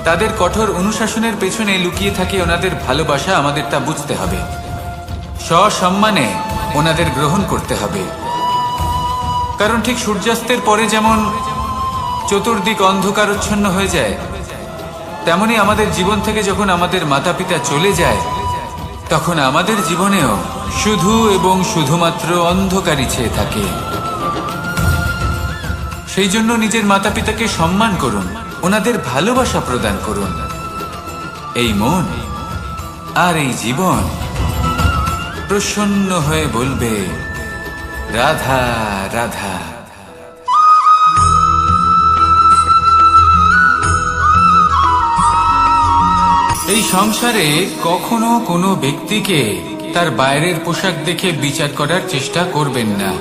তাদের কঠোর অনুশাসনের পেছনে লুকিয়ে থাকে ওনাদের ভালোবাসা। আমাদের তা বুঝতে হবে, সসম্মানে ওনাদের গ্রহণ করতে হবে। কারণ ঠিক সূর্যাস্তের পরে যেমন চতুর্দিক অন্ধকারচ্ছন্ন হয়ে যায়, তেমনি আমাদের জীবন থেকে যখন আমাদের মাতা পিতা চলে যায় তখন আমাদের জীবনেও শুধু এবং শুধুমাত্র অন্ধকারই ছেয়ে থাকে। সেই জন্য নিজের মাতা পিতাকে সম্মান করুন, ওনাদের ভালোবাসা প্রদান করুন। এই মন আর এই জীবন প্রসন্ন হয়ে বলবে, রাধা রাধা। এই সংসারে কখনো কোনো ব্যক্তিকে তার বাইরের পোশাক দেখে বিচার করার চেষ্টা করবেন না,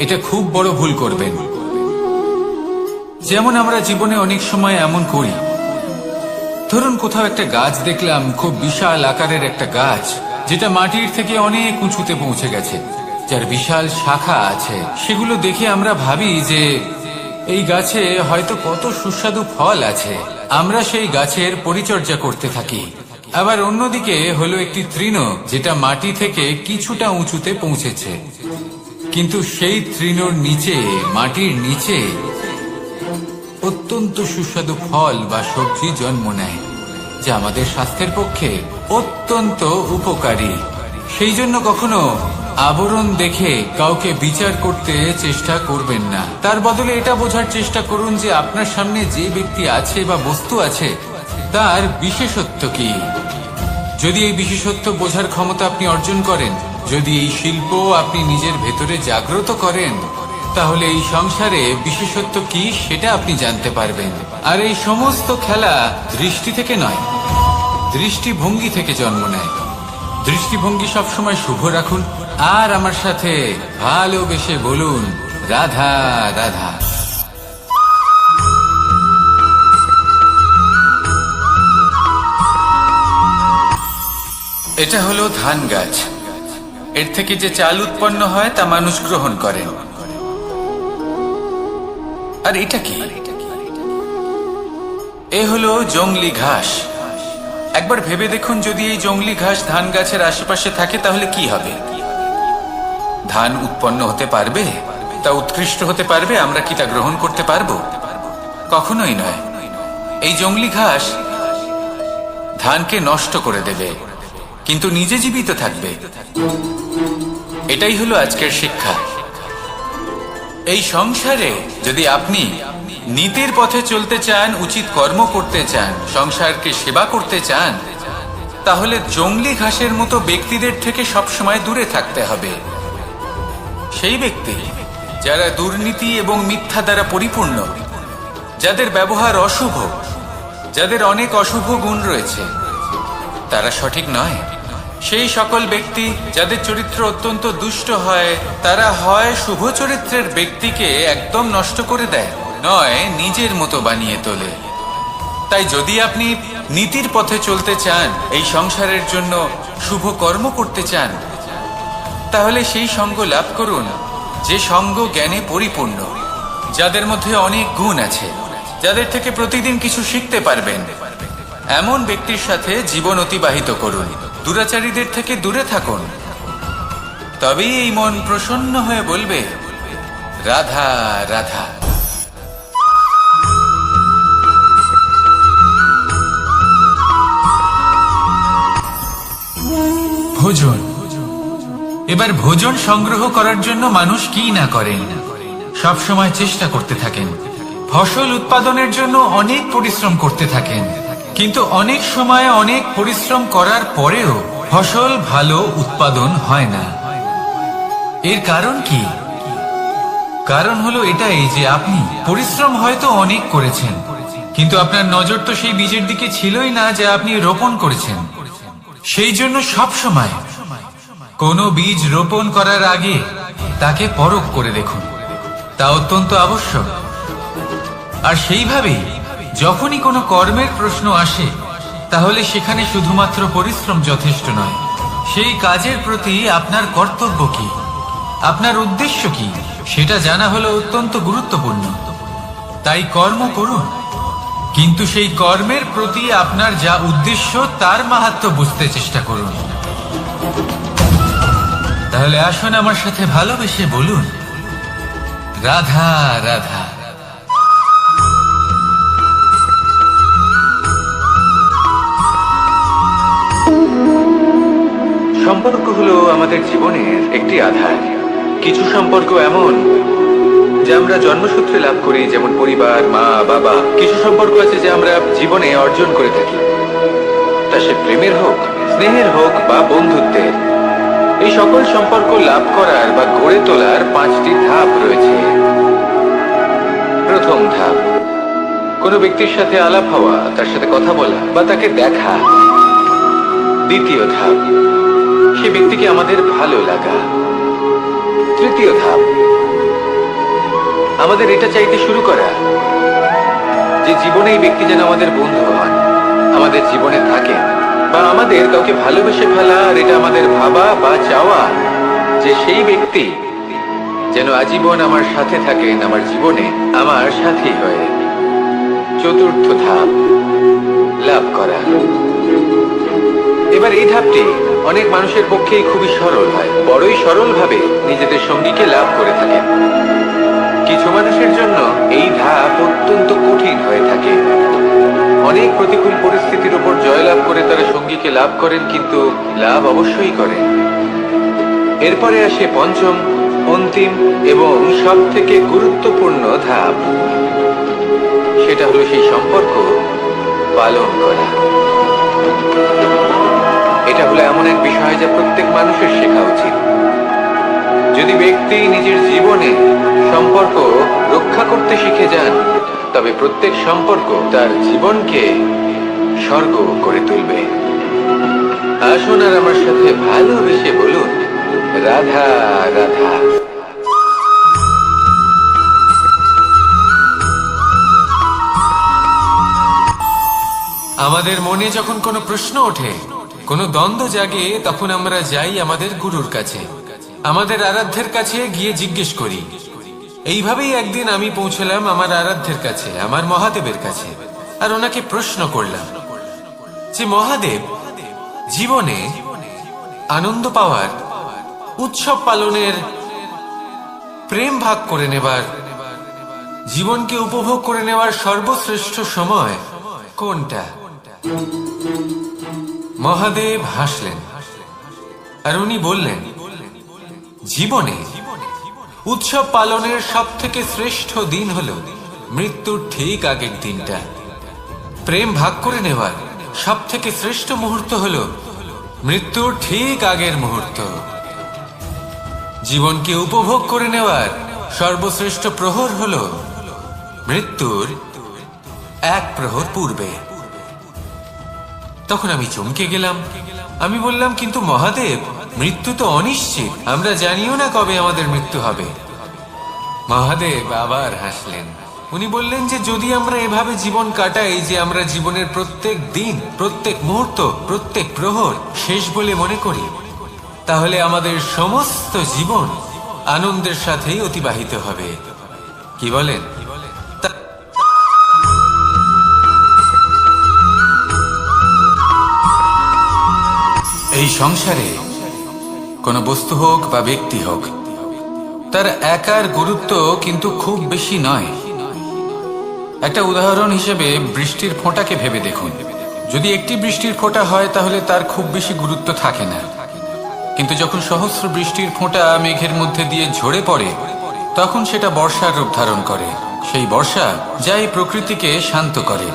এটা খুব বড় ভুল করবেন। যেমন আমরা জীবনে অনেক সময় এমন করি, ধরুন কোথাও একটা গাছ দেখলাম, খুব বিশাল আকারের একটা গাছ, যেটা মাটির থেকে অনেক উঁচুতে পৌঁছে গেছে, যার বিশাল শাখা আছে। সেগুলো দেখে আমরা ভাবি যে এই গাছে হয়তো কত সুস্বাদু ফল আছে, আমরা সেই গাছের পরিচর্যা করতে থাকি। আবার অন্যদিকে হলো একটি তৃণ, যেটা মাটি থেকে কিছুটা উঁচুতে পৌঁছেছে, কিন্তু সেই তৃণর নিচে, মাটির নিচে অত্যন্ত সুস্বাদু ফল বা সবজি জন্ম নেয়, যা আমাদের স্বাস্থ্যের পক্ষে অত্যন্ত উপকারী। সেই জন্য কখনো আবরণ দেখে কাউকে বিচার করতে চেষ্টা করবেন না। তার বদলে এটা বোঝার চেষ্টা করুন যে আপনার সামনে যে ব্যক্তি আছে বা বস্তু আছে তার বিশেষত্ব কি। যদি এই বিশেষত্ব বোঝার ক্ষমতা আপনি অর্জন করেন, যদি এই শিল্প আপনি নিজের ভেতরে জাগ্রত করেন, তাহলে এই সংসারে বিশেষত্ব কি সেটা আপনি জানতে পারবেন। আর এই সমস্ত খেলা দৃষ্টি থেকে নয়, দৃষ্টিভঙ্গি থেকে জন্ম নেয়। দৃষ্টিভঙ্গি সবসময় শুভ রাখুন আর আমার সাথে ভালোবেসে বলুন, রাধা রাধা। এটা হলো ধান গাছ, এর থেকে যে চাল উৎপন্ন হয় তা মানুষ গ্রহণ করেন। আর এটা কি? এ হলো জংলি ঘাস। একবার ভেবে দেখুন, যদি এই জংলি ঘাস ধান গাছের আশেপাশে থাকে তাহলে কি হবে? ধান উৎপন্ন হতে পারবে? তা উৎকৃষ্ট হতে পারবে? আমরা কি তা গ্রহণ করতে পারবো? কখনোই নয়। এই জংলি ঘাস ধানকে নষ্ট করে দেবে, কিন্তু নিজে জীবিত থাকবে। এটাই হলো আজকের শিক্ষা। এই সংসারে যদি আপনি নীতির পথে চলতে চান, উচিত কর্ম করতে চান, সংসারকে সেবা করতে চান, তাহলে জংলি ঘাসের মতো ব্যক্তিদের থেকে সবসময় দূরে থাকতে হবে। সেই ব্যক্তি যারা দুর্নীতি এবং মিথ্যা দ্বারা পরিপূর্ণ, যাদের ব্যবহার অশুভ, যাদের অনেক অশুভ গুণ রয়েছে, তারা সঠিক নয়। সেই সকল ব্যক্তি যাদের চরিত্র অত্যন্ত দুষ্ট হয়, তারা হয় শুভ চরিত্রের ব্যক্তিকে একদম নষ্ট করে দেয়, নয় নিজের মতো বানিয়ে তোলে। তাই যদি আপনি নীতির পথে চলতে চান, এই সংসারের জন্য শুভ কর্ম করতে চান, তাহলে সেই সঙ্গ লাভ করুন যে সঙ্গ জ্ঞানে পরিপূর্ণ, যাদের মধ্যে অনেক গুণ আছে, যাদের থেকে প্রতিদিন কিছু শিখতে পারবেন, এমন ব্যক্তির সাথে জীবন অতিবাহিত করুন। দুরাচারীদের থেকে দূরে থাকুন। তবেই এই মন প্রসন্ন হয়ে বলবে, রাধা রাধা। ভোজন। এবার ভোজন সংগ্রহ করার জন্য মানুষ কি না করেন, সব সময় চেষ্টা করতে থাকেন। ফসল উৎপাদনের জন্য অনেক পরিশ্রম করতে থাকেন, কিন্তু অনেক সময় অনেক পরিশ্রম করার পরেও ফসল ভালো উৎপাদন হয় না। এর কারণ কি? কারণ হলো এটাই যে আপনি পরিশ্রম হয়তো অনেক করেছেন, কিন্তু আপনার নজর তো সেই বীজের দিকে ছিলই না যা আপনি রোপণ করেছেন। সেই জন্য সব সময় কোনো বীজ রোপণ করার আগে তাকে পরখ করে দেখুন, তা অত্যন্ত আবশ্যক। আর সেইভাবেই যখনই কোনো কর্মের প্রশ্ন আসে, তাহলে সেখানে শুধুমাত্র পরিশ্রম যথেষ্ট নয়। সেই কাজের প্রতি আপনার কর্তব্য কি, আপনার উদ্দেশ্য কি, সেটা জানা হলো অত্যন্ত গুরুত্বপূর্ণ। তাই কর্ম করুন, কিন্তু সেই কর্মের প্রতি আপনার যা উদ্দেশ্য তার মাহাত্ম্য বুঝতে চেষ্টা করুন। তাহলে আসুন আমার সাথে ভালোবেসে বলুন, রাধা রাধা। সম্পর্ক হলো আমাদের জীবনের একটি আধার। কিছু সম্পর্ক এমন যা আমরা জন্মসূত্রে লাভ করি, যেমন পরিবার, মা, বাবা। কিছু সম্পর্ক আছে যা আমরা জীবনে অর্জন করে থাকি, তা সে প্রেমের হোক, স্নেহের হোক বা বন্ধুত্বের। এই সকল সম্পর্ক লাভ করার বা গড়ে তোলার 5টি ধাপ রয়েছে। প্রথম ধাপ, কোনো ব্যক্তির সাথে আলাপ হওয়া, তার সাথে কথা বলা বা তাকে দেখা। দ্বিতীয় ধাপ, সে ব্যক্তিকে আমাদের ভালো লাগা। তৃতীয় ধাপ, আমাদের এটা চাইতে শুরু করা যে জীবনে এই ব্যক্তি যেন আমাদের বন্ধু হন, আমাদের জীবনে থাকেন, বা আমাদের কাউকে ভালোবেসে ফেলা। আর এটা আমাদের ভাবা বা চাওয়া যে সেই ব্যক্তি যেন আজীবন আমার সাথে থাকেন, আমার জীবনে আমার সাথী হয়ে। চতুর্থ ধাপ, লাভ করা। এবার এই ধাপটি অনেক মানুষের পক্ষেই খুবই সরল হয়, বড়ই সরল ভাবে নিজেদের সঙ্গীকে লাভ করে থাকেন। কিছু মানুষের জন্য এই ধাপ অত্যন্ত কঠিন হয়ে থাকে। অনেক প্রতিকূল পরিস্থিতির উপর জয়লাভ করে তারা সঙ্গীকে লাভ করেন, কিন্তু লাভ অবশ্যই করেন। এরপরে আসে পঞ্চম, অন্তিম এবং সব থেকে গুরুত্বপূর্ণ ধাপ। সেটা হলো সেই সম্পর্ক পালন করা। এটা হলো এমন এক বিষয় যা প্রত্যেক মানুষের শেখা উচিত। যদি ব্যক্তি নিজের জীবনে সম্পর্ক রক্ষা করতে শিখে যান, তবে প্রত্যেক সম্পর্ক তার জীবনকে স্বর্গ করে তুলবে। আসুন আর আমার সাথে ভালোবেসে বলুন, রাধা রাধা। আমাদের মনে যখন কোনো প্রশ্ন ওঠে, কোনো দ্বন্দ্ব জাগে, তখন আমরা যাই আমাদের গুরুর কাছে, আমাদের আরাধ্যের কাছে গিয়ে জিজ্ঞেস করি। এইভাবেই একদিন আমি পৌঁছলাম আমার আরাধ্যের কাছে, আমার মহাদেবের কাছে, আর ওনাকে প্রশ্ন করলাম যে মহাদেব, জীবনে আনন্দ পাওয়ার, উৎসব পালনের, প্রেম ভাগ করে নেবার, জীবনকে উপভোগ করে নেওয়ার সর্বশ্রেষ্ঠ সময় কোনটা? মহাদেব হাসলেন আর উনি বললেন, জীবনে উৎসব পালনের সব থেকে শ্রেষ্ঠ দিন হলো মৃত্যুর ঠিক আগের দিনটা। প্রেম ভাগ করে নেওয়ার সব থেকে শ্রেষ্ঠ মুহূর্ত হলো মৃত্যুর ঠিক আগের মুহূর্ত। জীবনকে উপভোগ করে নেওয়ার সর্বশ্রেষ্ঠ প্রহর হলো মৃত্যুর 1 প্রহর পূর্বে। তখন আমি চমকে গেলাম। আমি বললাম, কিন্তু মহাদেব, মৃত্যু তো অনিশ্চিত, আমরা জানিও না কবে আমাদের মৃত্যু হবে। মহাদেব আবার হাসলেন। উনি বললেন যে যদি আমরা এভাবে জীবন কাটাই যে আমরা জীবনের প্রত্যেক দিন, প্রত্যেক মুহূর্ত, প্রত্যেক প্রহর শেষ বলে মনে করি, তাহলে আমাদের সমস্ত জীবন আনন্দের সাথেই অতিবাহিত হবে। কি বলেন? এই সংসারে কোনো বস্তু হোক বা ব্যক্তি হোক, তার একার গুরুত্ব কিন্তু খুব বেশি নয়। একটা উদাহরণ হিসেবে বৃষ্টির ফোঁটাকে ভেবে দেখুন। যদি একটি বৃষ্টির ফোঁটা হয় তাহলে তার খুব বেশি গুরুত্ব থাকে না, কিন্তু যখন সহস্র বৃষ্টির ফোঁটা মেঘের মধ্যে দিয়ে ঝরে পড়ে, তখন সেটা বর্ষার রূপ ধারণ করে। সেই বর্ষা যা এই প্রকৃতিকে শান্ত করে।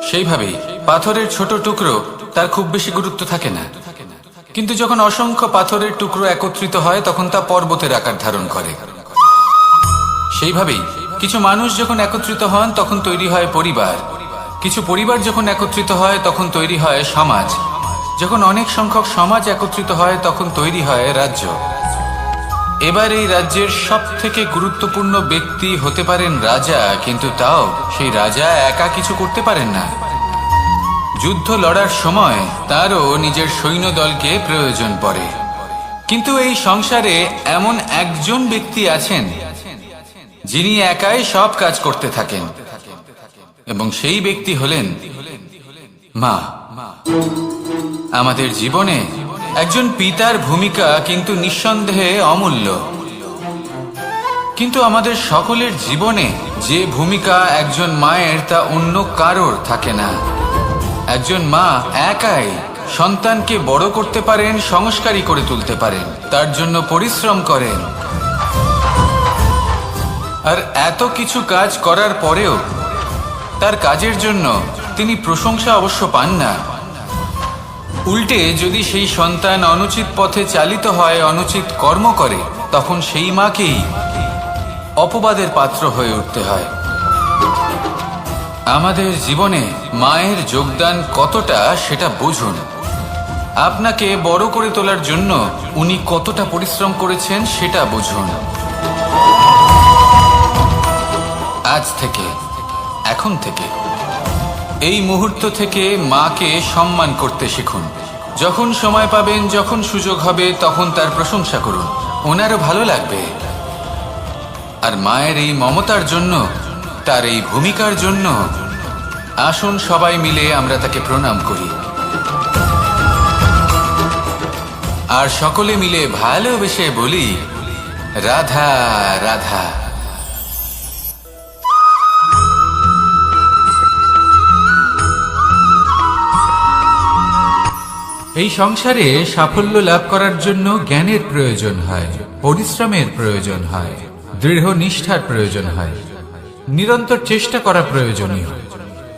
সেইভাবেই পাথরের ছোট টুকরো, তার খুব বেশি গুরুত্ব থাকে না, কিন্তু যখন অসংখ্য পাথরের টুকরো একত্রিত হয় তখন তা পর্বতের আকার ধারণ করে। সেইভাবেই কিছু মানুষ যখন একত্রিত হন তখন তৈরি হয় পরিবার, কিছু পরিবার যখন একত্রিত হয় তখন তৈরি হয় সমাজ, যখন অনেক সংখ্যক সমাজ একত্রিত হয় তখন তৈরি হয় রাজ্য। এবার এই রাজ্যের সব থেকে গুরুত্বপূর্ণ ব্যক্তি হতে পারেন রাজা, কিন্তু তাও সেই রাজা একা কিছু করতে পারেন না। যুদ্ধ লড়ার সময় তারও নিজের সৈন্যদলকে প্রয়োজন পড়ে। কিন্তু এই সংসারে এমন একজন ব্যক্তি আছেন যিনি একাই সব কাজ করতে থাকেন, এবং সেই ব্যক্তি হলেন মা। আমাদের জীবনে একজন পিতার ভূমিকা কিন্তু নিঃসন্দেহে অমূল্য, কিন্তু আমাদের সকলের জীবনে যে ভূমিকা একজন মায়ের তা অন্য কারোর থাকে না। একজন মা একাই সন্তানকে বড় করতে পারেন, সংস্কারী করে তুলতে পারেন, তার জন্য পরিশ্রম করেন। আর এত কিছু কাজ করার পরেও তার কাজের জন্য তিনি প্রশংসা অবশ্য পান না। উল্টে যদি সেই সন্তান অনুচিত পথে চালিত হয়, অনুচিত কর্ম করে, তখন সেই মাকেই অপবাদের পাত্র হয়ে উঠতে হয়। আমাদের জীবনে মায়ের যোগদান কতটা সেটা বুঝুন। আপনাকে বড় করে তোলার জন্য উনি কতটা পরিশ্রম করেছেন সেটা বুঝুন। আজ থেকে, এখন থেকে, এই মুহূর্ত থেকে মাকে সম্মান করতে শিখুন। যখন সময় পাবেন, যখন সুযোগ হবে, তখন তার প্রশংসা করুন, ওনারও ভালো লাগবে। আর মায়ের এই মমতার জন্য, তার এই ভূমিকার জন্য আসুন সবাই মিলে আমরা তাকে প্রণাম করি, আর সকলে মিলে ভালোবেসে বলি রাধা রাধা। এই সংসারে সাফল্য লাভ করার জন্য জ্ঞানের প্রয়োজন হয়, পরিশ্রমের প্রয়োজন হয়, দৃঢ় নিষ্ঠার প্রয়োজন হয়, নিরন্তর চেষ্টা করা প্রয়োজনীয়।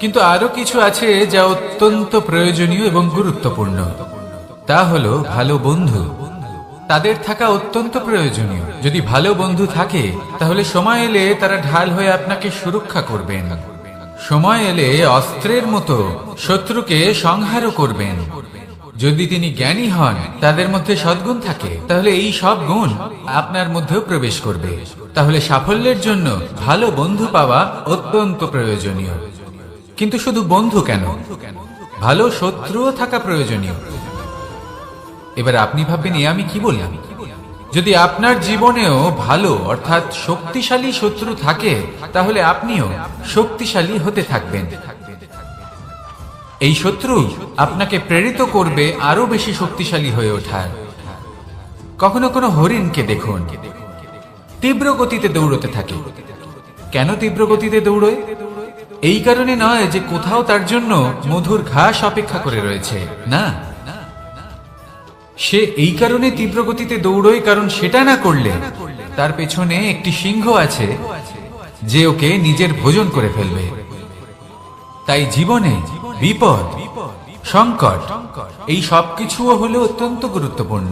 কিন্তু আরো কিছু আছে যা অত্যন্ত প্রয়োজনীয় এবং গুরুত্বপূর্ণ। তা হলো ভালো বন্ধু। তাদের থাকা অত্যন্ত প্রয়োজনীয়। যদি ভালো বন্ধু থাকে তাহলে সময় এলে তারা ঢাল হয়ে আপনাকে সুরক্ষা করবেন। সময় এলে অস্ত্রের মতো শত্রুকে সংহারও করবেন। যদি তিনি জ্ঞানী হন, তাদের মধ্যে সদ্গুণ থাকে, তাহলে এই সব গুণ আপনার মধ্যেও প্রবেশ করবে। তাহলে সাফল্যের জন্য ভালো বন্ধু পাওয়া অত্যন্ত প্রয়োজনীয়। কিন্তু শুধু বন্ধু কেন, ভালো শত্রুও থাকা প্রয়োজনীয়। এবার আপনি ভাববেন, আমি কি বললাম? যদি আপনার জীবনেও ভালো অর্থাৎ শক্তিশালী শত্রু থাকে, তাহলে আপনিও শক্তিশালী হতে থাকবেন। এই শত্রু আপনাকে প্রেরিত করবে আরো বেশি শক্তিশালী হয়ে ওঠার। কখনো কোনো হরিণকে দেখুন, তীব্র গতিতে দৌড়তে থাকে। কেন তীব্র গতিতে দৌড়য়? এই কারণে নয় যে কোথাও তার জন্য মধুর ঘাস অপেক্ষা করে রয়েছে, না। সে এই কারণে তীব্র গতিতে দৌড়য় কারণ সেটা না করলে তার পেছনে একটি সিংহ আছে যে ওকে নিজের ভোজন করে ফেলবে। তাই জীবনে বিপদ, সংকট, এই সবকিছুও হলো অত্যন্ত গুরুত্বপূর্ণ।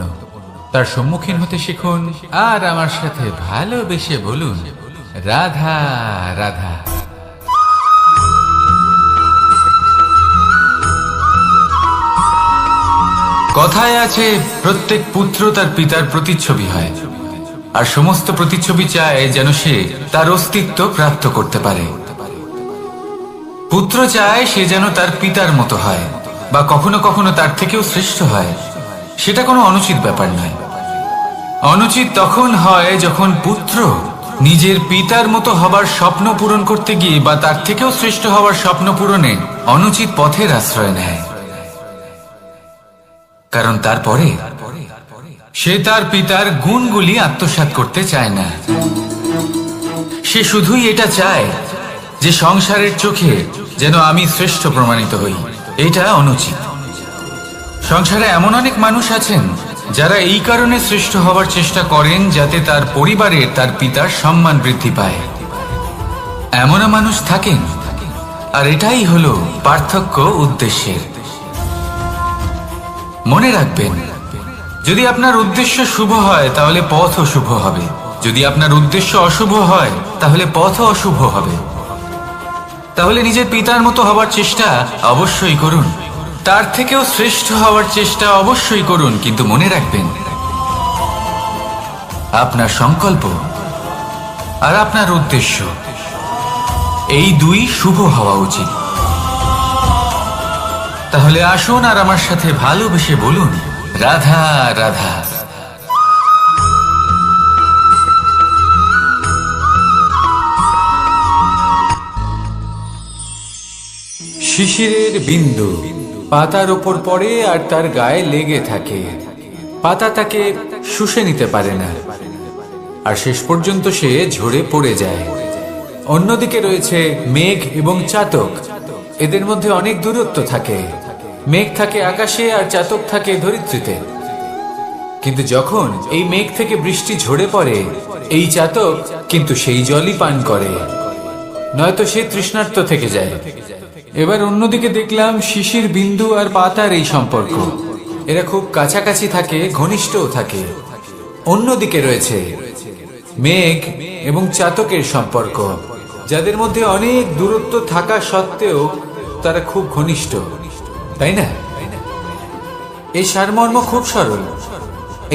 তার সম্মুখীন হতে শিখুন, আর আমার সাথে ভালোবেসে বলুন রাধা রাধা। কথায় আছে, প্রত্যেক পুত্র তার পিতার প্রতিচ্ছবি হয়, আর সমস্ত প্রতিচ্ছবি চায় যেন সে তার অস্তিত্ব প্রাপ্ত করতে পারে। পুত্র চায় সে যেন তার পিতার মতো হয়, বা কখনো কখনো তার থেকেও শ্রেষ্ঠ হয়। সেটা কোনো অনুচিত ব্যাপার নয়। অনুচিত তখন হয় যখন পুত্র নিজের পিতার মতো হবার স্বপ্ন পূরণ করতে গিয়ে বা তার থেকেও শ্রেষ্ঠ হওয়ার স্বপ্ন পূরণে অনুচিত পথের আশ্রয় নেয়। কারণ তারপরে সে তার পিতার গুণগুলি আত্মসাৎ করতে চায় না। সে শুধুই এটা চায় যে সংসারের চোখে যেন আমি শ্রেষ্ঠ প্রমাণিত হই। এটা অনুচিত। সংসারে এমন অনেক মানুষ আছেন যারা এই কারণে শ্রেষ্ঠ হওয়ার চেষ্টা করেন যাতে তার পরিবারে তার পিতার সম্মান বৃদ্ধি পায়। এমনও মানুষ থাকেন, আর এটাই হলো পার্থক্য উদ্দেশ্যের। মনে রাখবেন, যদি আপনার উদ্দেশ্য শুভ হয় তাহলে পথও শুভ হবে, যদি আপনার উদ্দেশ্য অশুভ হয় তাহলে পথও অশুভ হবে। তাহলে নিজের পিতার মতো হবার চেষ্টা অবশ্যই করুন, তার থেকেও শ্রেষ্ঠ হওয়ার চেষ্টা অবশ্যই করুন, কিন্তু মনে রাখবেন আপনার সংকল্প আর আপনার উদ্দেশ্য এই দুই শুভ হওয়া উচিত। তাহলে আসুন আর আমার সাথে ভালোবেসে বলুন, রাধা রাধা। শিশিরের বিন্দু পাতার ওপর পড়ে আর তার গায়ে লেগে থাকে। পাতা তাকে শুষে নিতে পারে না, আর শেষ পর্যন্ত সে ঝরে পড়ে যায়। অন্যদিকে রয়েছে মেঘ এবং চাতক। এদের মধ্যে অনেক দূরত্ব থাকে। মেঘ থাকে আকাশে আর চাতক থাকে ধরিত্রীতে। কিন্তু যখন এই মেঘ থেকে বৃষ্টি ঝরে পড়ে, এই চাতক কিন্তু সেই জলই পান করে, নয়তো সে তৃষ্ণার্ত থেকে যায়। এবার অন্যদিকে দেখলাম শিশির বিন্দু আর পাতার এই সম্পর্ক। এরা খুব কাছাকাছি থাকে, ঘনিষ্ঠও থাকে। অন্যদিকে রয়েছে মেঘ এবং চাতকের সম্পর্ক, যাদের মধ্যে অনেক দূরত্ব থাকা সত্ত্বেও তারা খুব ঘনিষ্ঠ, তাই না? এই সারমর্ম খুব সরল।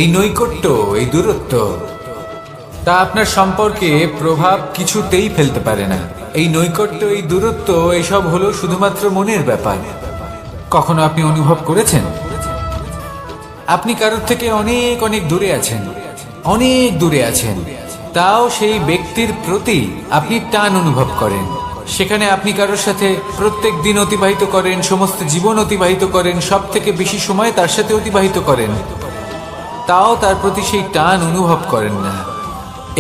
এই নৈকট্য, এই দূরত্ব, তা আপনার সম্পর্কে প্রভাব কিছুতেই ফেলতে পারে না। এই নৈকট্য, এই দূরত্ব, এসব হলো শুধুমাত্র মনের ব্যাপার। কখনো আপনি অনুভব করেছেন আপনি কারোর থেকে অনেক অনেক দূরে আছেন, অনেক দূরে আছেন, তাও সেই ব্যক্তির প্রতি আপনি টান অনুভব করেন। সেখানে আপনি কারোর সাথে প্রত্যেক দিন অতিবাহিত করেন, সমস্ত জীবন অতিবাহিত করেন, সব থেকে বেশি সময় তার সাথে অতিবাহিত করেন, তাও তার প্রতি সেই টান অনুভব করেন না।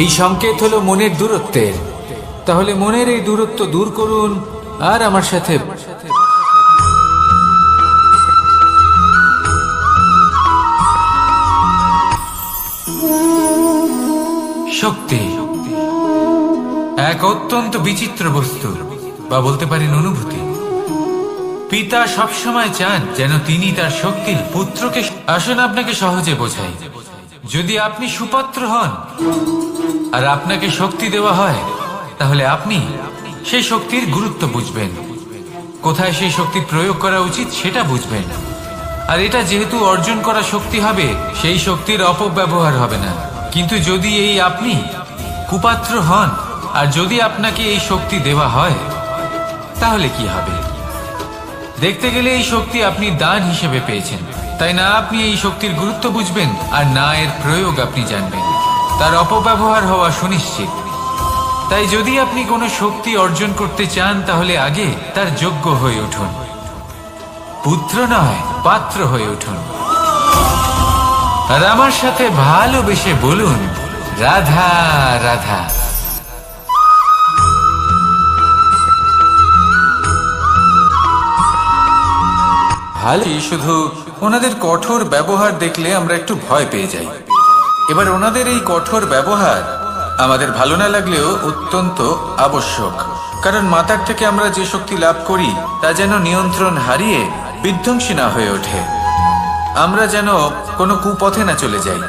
এই সংকেত হলো মনের দূরত্বের। তাহলে মনের এই দূরত্ব দূর করুন আর আমার সাথে শক্তি এক অত্যন্ত বিচিত্র বস্তু, বা বলতে পারেন অনুভূতি। পিতা সবসময় চান যেন তিনি তার শক্তি পুত্রকে। আসুন আপনাকে সহজে বোঝাই। যদি আপনি সুপাত্র হন আর আপনাকে শক্তি দেওয়া হয়, তাহলে আপনি সেই শক্তির গুরুত্ব বুঝবেন, কোথায় সেই শক্তি প্রয়োগ করা উচিত সেটা বুঝবেন। আর এটা যেহেতু অর্জন করা শক্তি হবে, সেই শক্তির অপব্যবহার হবে না। কিন্তু যদি এই আপনি কুপাত্র হন আর যদি আপনাকে এই শক্তি দেওয়া হয়, তাহলে কি হবে? দেখতে গেলে এই শক্তি আপনি দান হিসেবে পেয়েছেন, তাই না আপনি এই শক্তির গুরুত্ব বুঝবেন আর না এর প্রয়োগ আপনি জানবেন। তার অপব্যবহার হওয়া সুনিশ্চিত। তাই যদি আপনি কোনো শক্তি অর্জন করতে চান, তাহলে আগে তার যোগ্য হয়ে উঠুন। পুত্র নয়, পাত্র হয়ে উঠুন। আর আমার সাথে ভালোবেসে বলুন, রাধা রাধা। ভালো, শুধু ওনাদের কঠোর ব্যবহার দেখলে আমরা একটু ভয় পেয়ে যাই। এবার ওনাদের এই কঠোর ব্যবহার আমাদের ভালো না লাগলেও অত্যন্ত আবশ্যক, কারণ মাতার থেকে আমরা যে শক্তি লাভ করি তা যেন নিয়ন্ত্রণ হারিয়ে বিধ্বংসী না হয়ে ওঠে। আমরা যেন কোনো কুপথে না চলে যাই,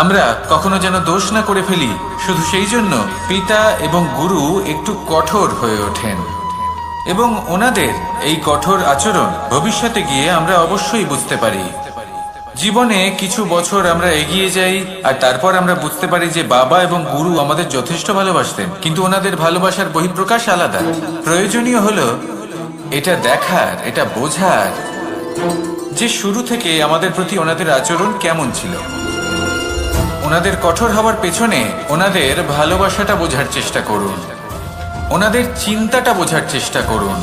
আমরা কখনো যেন দোষ না করে ফেলি। শুধু সেই জন্য পিতা এবং গুরু একটু কঠোর হয়ে ওঠেন, এবং ওনাদের এই কঠোর আচরণ ভবিষ্যতে গিয়ে আমরা অবশ্যই বুঝতে পারি। জীবনে কিছু বছর আমরা এগিয়ে যাই আর তারপর আমরা বুঝতে পারি যে বাবা এবং গুরু আমাদের যথেষ্ট ভালোবাসতেন, কিন্তু ওনাদের ভালোবাসার বহিঃপ্রকাশ আলাদা। প্রয়োজনীয় হলো এটা দেখার, এটা বোঝার যে শুরু থেকে আমাদের প্রতি ওনাদের আচরণ কেমন ছিল। ওনাদের কঠোর হওয়ার পেছনে ওনাদের ভালোবাসাটা বোঝার চেষ্টা করুন, ওনাদের চিন্তাটা বোঝার চেষ্টা করুন,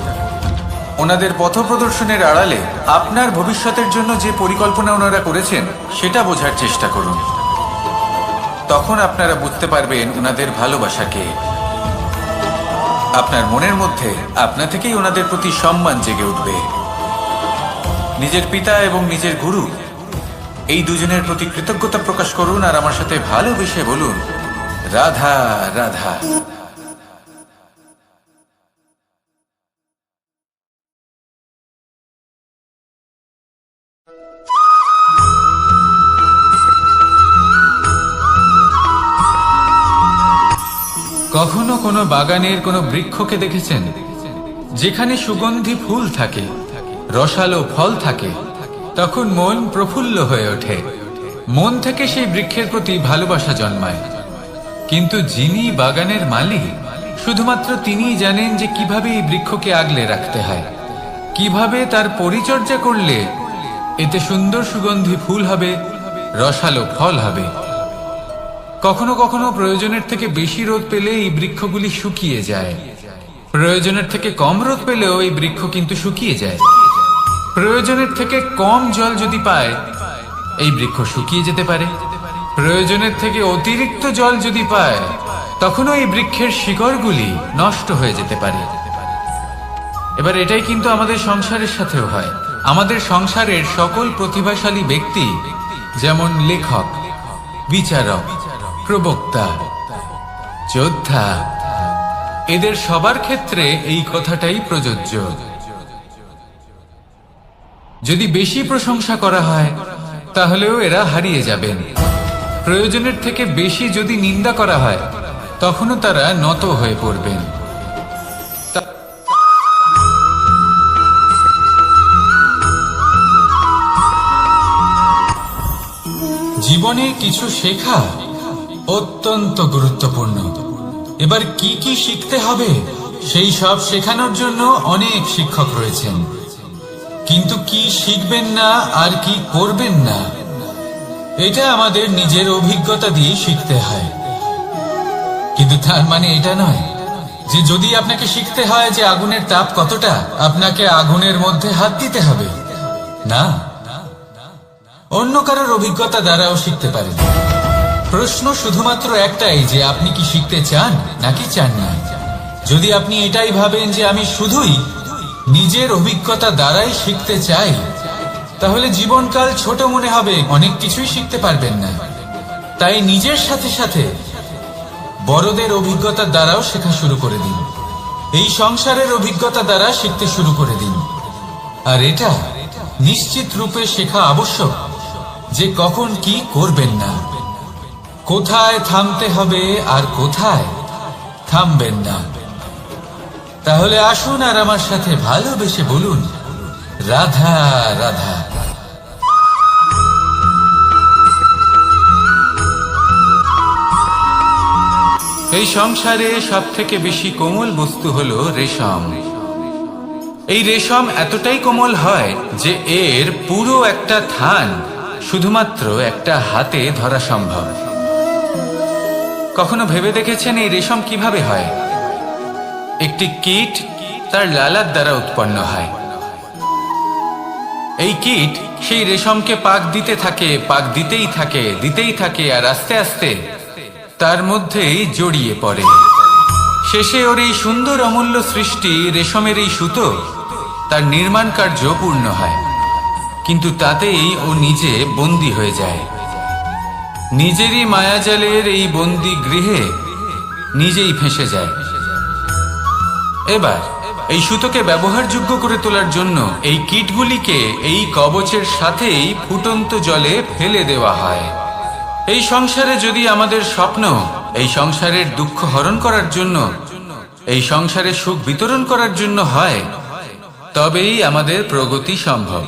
ওনাদের পথপ্রদর্শনের আড়ালে আপনার ভবিষ্যতের জন্য যে পরিকল্পনা ওনারা করেছেন সেটা বোঝার চেষ্টা করুন। তখন আপনারা বুঝতে পারবেন ওনাদের ভালোবাসাকে। আপনার মনের মধ্যে আপনা থেকেই ওনাদের প্রতি সম্মান জেগে উঠবে। নিজের পিতা এবং নিজের গুরু এই দুজনের প্রতি কৃতজ্ঞতা প্রকাশ করুন আর আমার সাথে ভালোবেসে বলুন, রাধা রাধা। কখনো কোনো বাগানের কোনো বৃক্ষকে দেখেছেন যেখানে সুগন্ধি ফুল থাকে, রসালো ফল থাকে? তখন মন প্রফুল্ল হয়ে ওঠে, মন থেকে সেই বৃক্ষের প্রতি ভালোবাসা জন্মায়। কিন্তু যিনি বাগানের মালিক, শুধুমাত্র তিনিই জানেন যে কিভাবে এই বৃক্ষকে আগলে রাখতে হয়, কিভাবে তার পরিচর্যা করলে এতে সুন্দর সুগন্ধি ফুল হবে, রসালো ফল হবে। কখনো কখনো প্রয়োজনের থেকে বেশি রোদ পেলে এই বৃক্ষগুলি শুকিয়ে যায়, প্রয়োজনের থেকে কম রোদ পেলেও এই বৃক্ষ কিন্তু শুকিয়ে যায়। প্রয়োজনের থেকে কম জল যদি পায় এই বৃক্ষ শুকিয়ে যেতে পারে, প্রয়োজনের থেকে অতিরিক্ত জল যদি পায় তখনও এই বৃক্ষের শিকড়গুলি নষ্ট হয়ে যেতে পারে। এবার এটাই কিন্তু আমাদের সংসারের সাথেও হয়। আমাদের সংসারের সকল প্রতিভাশালী ব্যক্তি, যেমন লেখক, বিচারক, প্রবক্তা, যোদ্ধা, এদের সবার ক্ষেত্রে এই কথাটাই প্রযোজ্য। যদি বেশি প্রশংসা করা হয় তাহলেও এরা হারিয়ে যাবেন। প্রয়োজনের থেকে বেশি যদি নিন্দা করা হয় তখনও তারা নত হয়ে পড়বেন। জীবনে কিছু শেখা অত্যন্ত গুরুত্বপূর্ণ। এবার কি কি শিখতে হবে সেই সব শেখানোর জন্য অনেক শিক্ষক রয়েছেন, কিন্তু কি শিখবেন না আর কি করবেন না এটা আমাদের নিজের অভিজ্ঞতা দিয়ে শিখতে হয়। কিন্তু তার মানে এটা নয় যে যদি আপনাকে শিখতে হয় যে আগুনের তাপ কতটা, আপনাকে আগুনের মধ্যে হাত দিতে হবে। না, অন্য কারোর অভিজ্ঞতা দ্বারাও শিখতে পারেন। প্রশ্ন শুধুমাত্র একটাই যে আপনি কি শিখতে চান নাকি চান না। যদি আপনি এটাই ভাবেন যে আমি শুধুই নিজের অভিজ্ঞতা দ্বারাই শিখতে চাই, তাহলে জীবনকাল ছোট মনে হবে, অনেক কিছুই শিখতে পারবেন না। তাই নিজের সাথে সাথে বড়দের অভিজ্ঞতা দ্বারাও শেখা শুরু করে দিন। এই সংসারের অভিজ্ঞতা দ্বারা শিখতে শুরু করে দিন। আর এটা নিশ্চিত রূপে শেখা আবশ্যক যে কখন কি করবেন না, কোথায় থামতে হবে আর কোথায় থামবেন না। তাহলে আসুন আর আমার সাথে ভালোবেসে বলুন, রাধা রাধা। এই সংসারে সব থেকে বেশি কোমল বস্তু হলো রেশম। এই রেশম এতটাই কোমল হয় যে এর পুরো একটা থান শুধুমাত্র একটা হাতে ধরা সম্ভব। কখনো ভেবে দেখেছেন এই রেশম কিভাবে হয়? একটি কীট তার লালার দ্বারা উৎপন্ন হয়। এই কীট সেই রেশমকে পাক দিতে থাকে, পাক দিতেই থাকে, দিতেই থাকে, আর আস্তে আস্তে তার মধ্যেই জড়িয়ে পড়ে। শেষে ওর এই সুন্দর অমূল্য সৃষ্টি রেশমের এই সুতো তার নির্মাণ কার্য পূর্ণ হয়, কিন্তু তাতেই ও নিজে বন্দী হয়ে যায়। নিজেরই মায়াজালের এই বন্দী গৃহে নিজেই ফেঁসে যায়। এবার এই সুতোকে ব্যবহারযোগ্য করে তোলার জন্য এই কীটগুলিকে এই কবচের সাথেই ফুটন্ত জলে ফেলে দেওয়া হয়। এই সংসারে যদি আমাদের স্বপ্ন এই সংসারের দুঃখ হরণ করার জন্য, এই সংসারে সুখ বিতরণ করার জন্য হয়, তবেই আমাদের প্রগতি সম্ভব।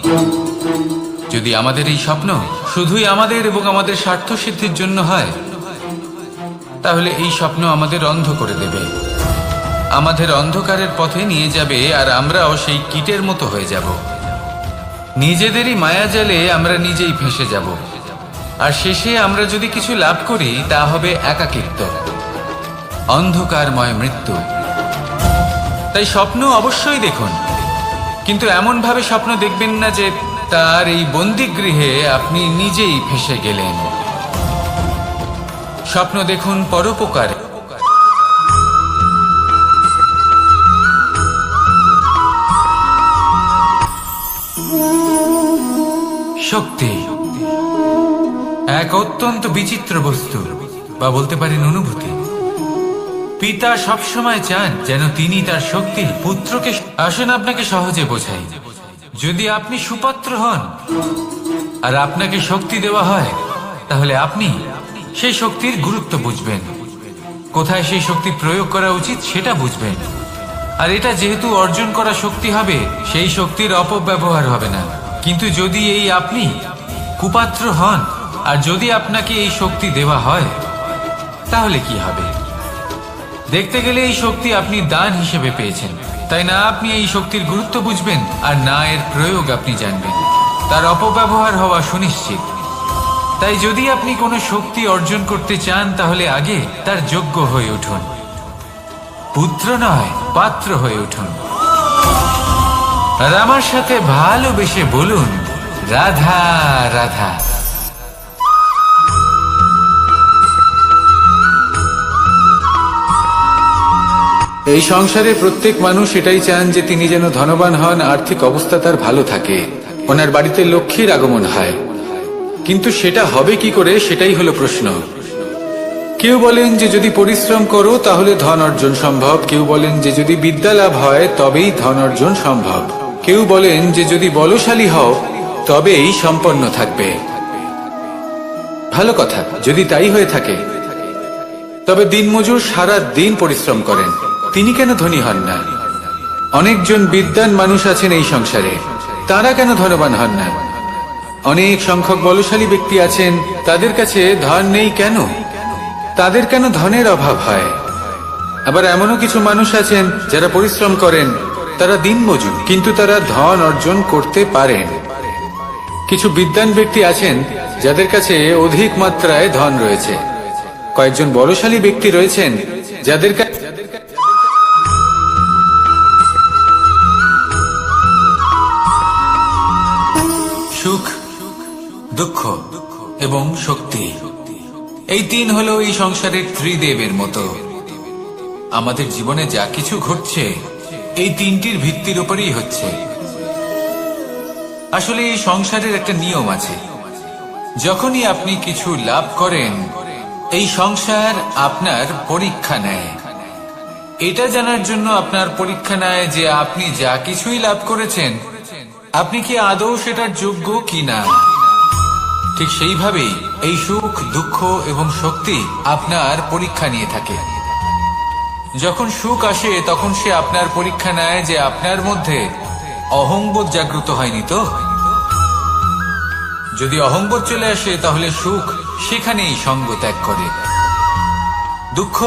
যদি আমাদের এই স্বপ্ন শুধুই আমাদের এবং আমাদের স্বার্থ সিদ্ধির জন্য হয়, তাহলে এই স্বপ্ন আমাদের অন্ধ করে দেবে, আমাদের অন্ধকারের পথে নিয়ে যাবে, আর আমরাও সেই কীটের মতো হয়ে যাব। নিজেদেরই মায়াজালে আমরা নিজেই ফেঁসে যাব। আর শেষে আমরা যদি কিছু লাভ করি তা হবে একাকিত্ব, অন্ধকারময় মৃত্যু। তাই স্বপ্ন অবশ্যই দেখুন, কিন্তু এমন ভাবে স্বপ্ন দেখবেন না যে তার এই বন্দিগৃহে আপনি নিজেই ফেঁসে গেলেন। স্বপ্ন দেখুন পরোপকার। শক্তি এক অত্যন্ত বিচিত্র বস্তু, বা বলতে পারেন অনুভূতি। পিতা সবসময় চান যেন তিনি তার শক্তি পুত্রকে। আসুন আপনাকে সহজে বোঝাই। যদি আপনি সুপাত্র হন আর আপনাকে শক্তি দেওয়া হয়, তাহলে আপনি সেই শক্তির গুরুত্ব বুঝবেন, কোথায় সেই শক্তি প্রয়োগ করা উচিত সেটা বুঝবেন। আর এটা যেহেতু অর্জন করা শক্তি হবে, সেই শক্তির অপব্যবহার হবে না। কিন্তু যদি এই আপনি কুপাত্র হন আর যদি আপনাকে এই শক্তি দেওয়া হয়, তাহলে কি হবে? দেখতে গেলে এই শক্তি আপনি দান হিসেবে পেয়েছেন, তাই না আপনি এই শক্তির গুরুত্ব বুঝবেন আর না এর প্রয়োগ আপনি জানবেন। তার অপব্যবহার হওয়া সুনিশ্চিত। তাই যদি আপনি কোনো শক্তি অর্জন করতে চান, তাহলে আগে তার যোগ্য হয়ে উঠুন। পুত্র নয়, পাত্র হয়ে উঠুন। আর আমার সাথে ভালোবেসে বলুন, রাধা রাধা। এই সংসারে প্রত্যেক মানুষ এটাই চান যে তিনি যেন ধনবান হন, আর্থিক অবস্থা তার ভালো থাকে, ওনার বাড়িতে লক্ষ্মীর আগমন হয়। কিন্তু সেটা হবে কি করে, সেটাই হলো প্রশ্ন। কেউ বলেন যে যদি পরিশ্রম করো তাহলে ধন অর্জন সম্ভব, কেউ বলেন যে যদি বিদ্যা লাভ হয় তবেই ধন অর্জন সম্ভব, কেউ বলেন যে যদি বলশালী হও তবেই সম্পন্ন থাকবে। ভালো কথা, যদি তাই হয়ে থাকে, তবে দিনমজুর সারা দিন পরিশ্রম করেন, তিনি কেন ধনী হন না? অনেকজন বিদ্বান মানুষ আছেন এই সংসারে, তারা কেন ধনবান হন না? অনেক সংখ্যক বলশালী ব্যক্তি আছেন, তাদের কাছে ধন নেই কেন? তাদের কেন ধনের অভাব হয়? আবার এমনও কিছু মানুষ আছেন যারা পরিশ্রম করেন, তারা দিনমজুর, কিন্তু তারা ধন অর্জন করতে পারেন। কিছু বিদ্বান ব্যক্তি আছেন যাদের কাছে অধিক মাত্রায় ধন রয়েছে। কয়েকজন বলশালী ব্যক্তি রয়েছেন যাদের কাছে সুখ, দুঃখ এবং শক্তি, এই তিন হলো এই সংসারের ত্রিদেবের মতো। আমাদের জীবনে যা কিছু ঘটছে এই তিনটির ভিত্তির উপরেই হচ্ছে। আসলে এই সংসারের একটা নিয়ম আছে, যখনই আপনি কিছু লাভ করেন, এই সংসার আপনার পরীক্ষা নেয়। এটা জানার জন্য আপনার পরীক্ষা নেয় যে আপনি যা কিছুই লাভ করেছেন, আপনি কি আদৌ সেটার যোগ্য কিনা। ঠিক সেইভাবেই এই সুখ, দুঃখ এবং শক্তি আপনার পরীক্ষা নিয়ে থাকে। যখন সুখ আসে তখন সে আপনার পরীক্ষা নেয় যে আপনার মধ্যে অহংবোধ জাগ্রত হয়নি তো। যদি অহংবোধ চলে আসে তাহলে সুখ সেখানেই সঙ্গ ত্যাগ করে। দুঃখ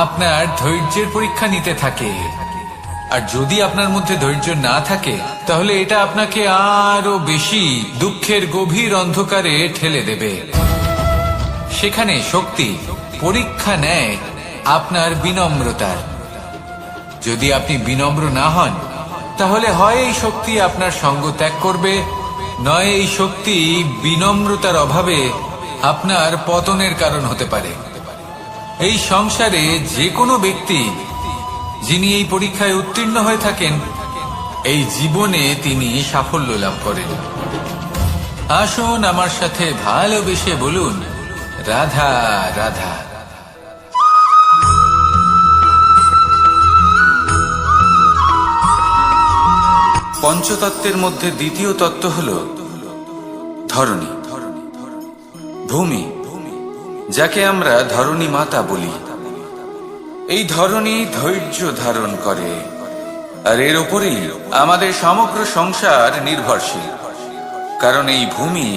আপনার ধৈর্যের পরীক্ষা নিতে থাকে, আর যদি আপনার মধ্যে ধৈর্য না থাকে তাহলে এটা আপনাকে আরো বেশি দুঃখের গভীর অন্ধকারে ঠেলে দেবে। সেখানে শক্তি পরীক্ষা নেয় আপনার বিনম্রতার। যদি আপনি বিনম্র না হন, তাহলে হয় এই শক্তি আপনার সঙ্গ ত্যাগ করবে, নয় এই শক্তি বিনম্রতার অভাবে আপনার পতনের কারণ হতে পারে। এই সংসারে যে কোনো ব্যক্তি যিনি এই পরীক্ষায় উত্তীর্ণ হয়ে থাকেন, এই জীবনে তিনি সাফল্য লাভ করেন। আসুন আমার সাথে ভালোবেসে বলুন, রাধা রাধা। পঞ্চতত্ত্বের মধ্যে দ্বিতীয় তত্ত্ব হল ধরণী, ভূমি, যাকে আমরা ধরণী মাতা বলি। এই ধরণী ধৈর্য ধারণ করে, আর এর উপরেই আমাদের সমগ্র সংসার নির্ভরশীল। কারণ এই ভূমি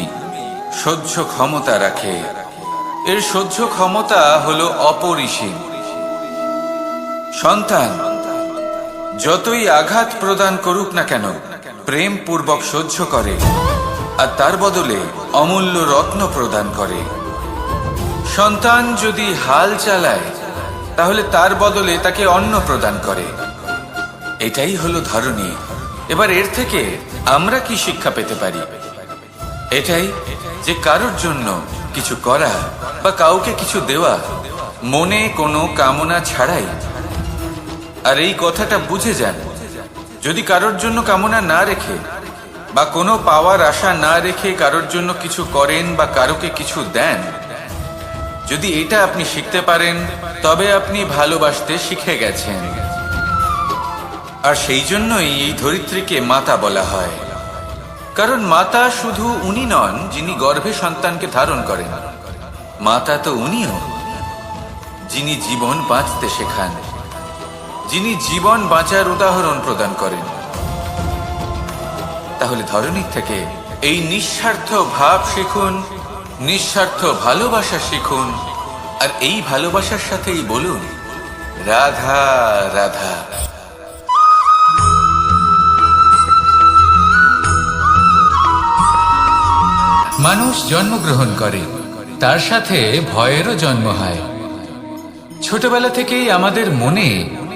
সহ্য ক্ষমতা রাখে, এর সহ্য ক্ষমতা হলো অপরিসীম। সন্তান যতই আঘাত প্রদান করুক না কেন, প্রেম পূর্বক সহ্য করে, আর তার বদলে অমূল্য রত্ন প্রদান করে। সন্তান যদি হাল চালায় তাহলে তার বদলে তাকে অন্ন প্রদান করে। এটাই হলো ধরনী। এবার এর থেকে আমরা কি শিক্ষা পেতে পারি? এটাই যে কারোর জন্য কিছু করা বা কাউকে কিছু দেওয়া মনে কোনো কামনা ছাড়াই। আর এই কথাটা বুঝে যান, যদি কারোর জন্য কামনা না রেখে বা কোনো পাওয়ার আশা না রেখে কারোর জন্য কিছু করেন বা কারোকে কিছু দেন, যদি এটা আপনি শিখতে পারেন তবে আপনি ভালোবাসতে শিখে গেছেন। আর সেই জন্যই এই ধরিত্রীকে মাতা বলা হয়। কারণ মাতা শুধু উনি নন যিনি গর্ভে সন্তানকে ধারণ করেন, মাতা তো উনিও যিনি জীবন বাঁচতে শেখান, যিনি জীবন বাঁচার উদাহরণ প্রদান করেন। তাহলে ধরনীর থেকে এই নিঃস্বার্থ ভাব শিখুন, নিঃস্বার্থ ভালোবাসা শিখুন, আর এই ভালোবাসার সাথেই বলুন রাধা রাধা। মানুষ জন্মগ্রহণ করে, তার সাথে ভয়েরও জন্ম হয়। ছোটবেলা থেকেই আমাদের মনে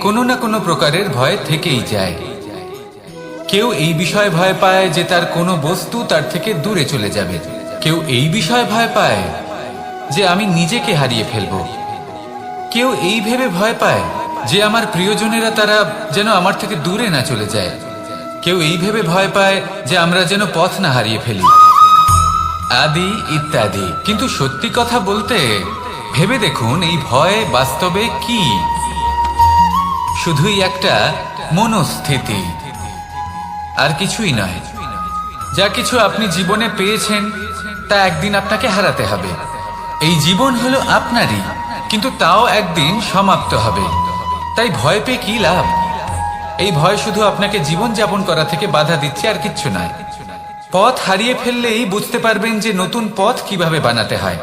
কোনো না কোনো প্রকারের ভয় থেকেই যায়। কেউ এই বিষয়ে ভয় পায় যে তার কোনো বস্তু তার থেকে দূরে চলে যাবে, কেউ এই বিষয়ে ভয় পায় যে আমি নিজেকে হারিয়ে ফেলব, কেউ এই ভেবে ভয় পায় যে আমার প্রিয়জনেরা তারা যেন আমার থেকে দূরে না চলে যায়, কেউ এই ভেবে ভয় পায় যে আমরা যেন পথ না হারিয়ে ফেলি, আদি ইত্যাদি। কিন্তু সত্যি কথা বলতে ভেবে দেখুন এই ভয় বাস্তবে কি? শুধুই একটা মনস্থিতি, আর কিছুই নয়। যা কিছু আপনি জীবনে পেয়েছেন তা একদিন আপনাকে হারাতে হবে। এই জীবন হলো আপনারই, কিন্তু তাও একদিন সমাপ্ত হবে। তাই ভয় পেয়ে কি লাভ? এই ভয় শুধু আপনাকে জীবন যাপন করা থেকে বাধা দিচ্ছে, আর কিচ্ছু নয়। পথ হারিয়ে ফেললেই বুঝতে পারবেন যে নতুন পথ কিভাবে বানাতে হয়।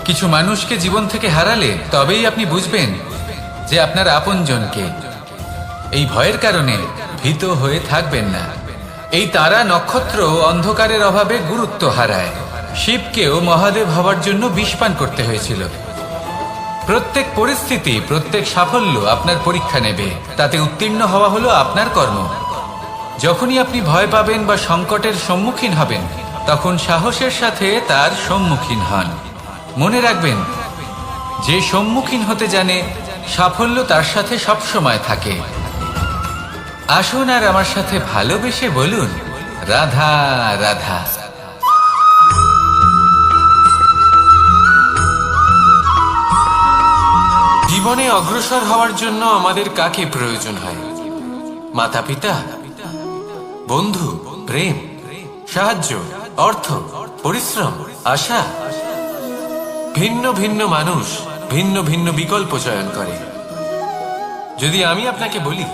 কিছু মানুষকে জীবন থেকে হারালে তবেই আপনি বুঝবেন যে আপনার আপনজনকে। এই ভয়ের কারণে ভীত হয়ে থাকবেন না। এই তারা নক্ষত্র অন্ধকারের অভাবে গুরুত্ব হারায়। শিবকেও মহাদেব হবার জন্য বিষপান করতে হয়েছিল। প্রত্যেক পরিস্থিতি, প্রত্যেক সাফল্য আপনার পরীক্ষা নেবে, তাতে উত্তীর্ণ হওয়া হলো আপনার কর্ম। যখনই আপনি ভয় পাবেন বা সংকটের সম্মুখীন হবেন, তখন সাহসের সাথে তার সম্মুখীন হন। মনে রাখবেন, যে সম্মুখীন হতে জানে সাফল্য তার সাথে সবসময় থাকে। আসুন আর আমার সাথে ভালোবেসে বলুন রাধা রাধা। জীবনে অগ্রসর হওয়ার জন্য আমাদের কাকে প্রয়োজন হয়? মাতা পিতা, বন্ধু, প্রেম, সাহায্য, অর্থ, পরিশ্রম, আশা। ভিন্ন ভিন্ন মানুষ ভিন্ন ভিন্ন বিকল্প চয়ন করে। যদি আমি আপনাকে বলি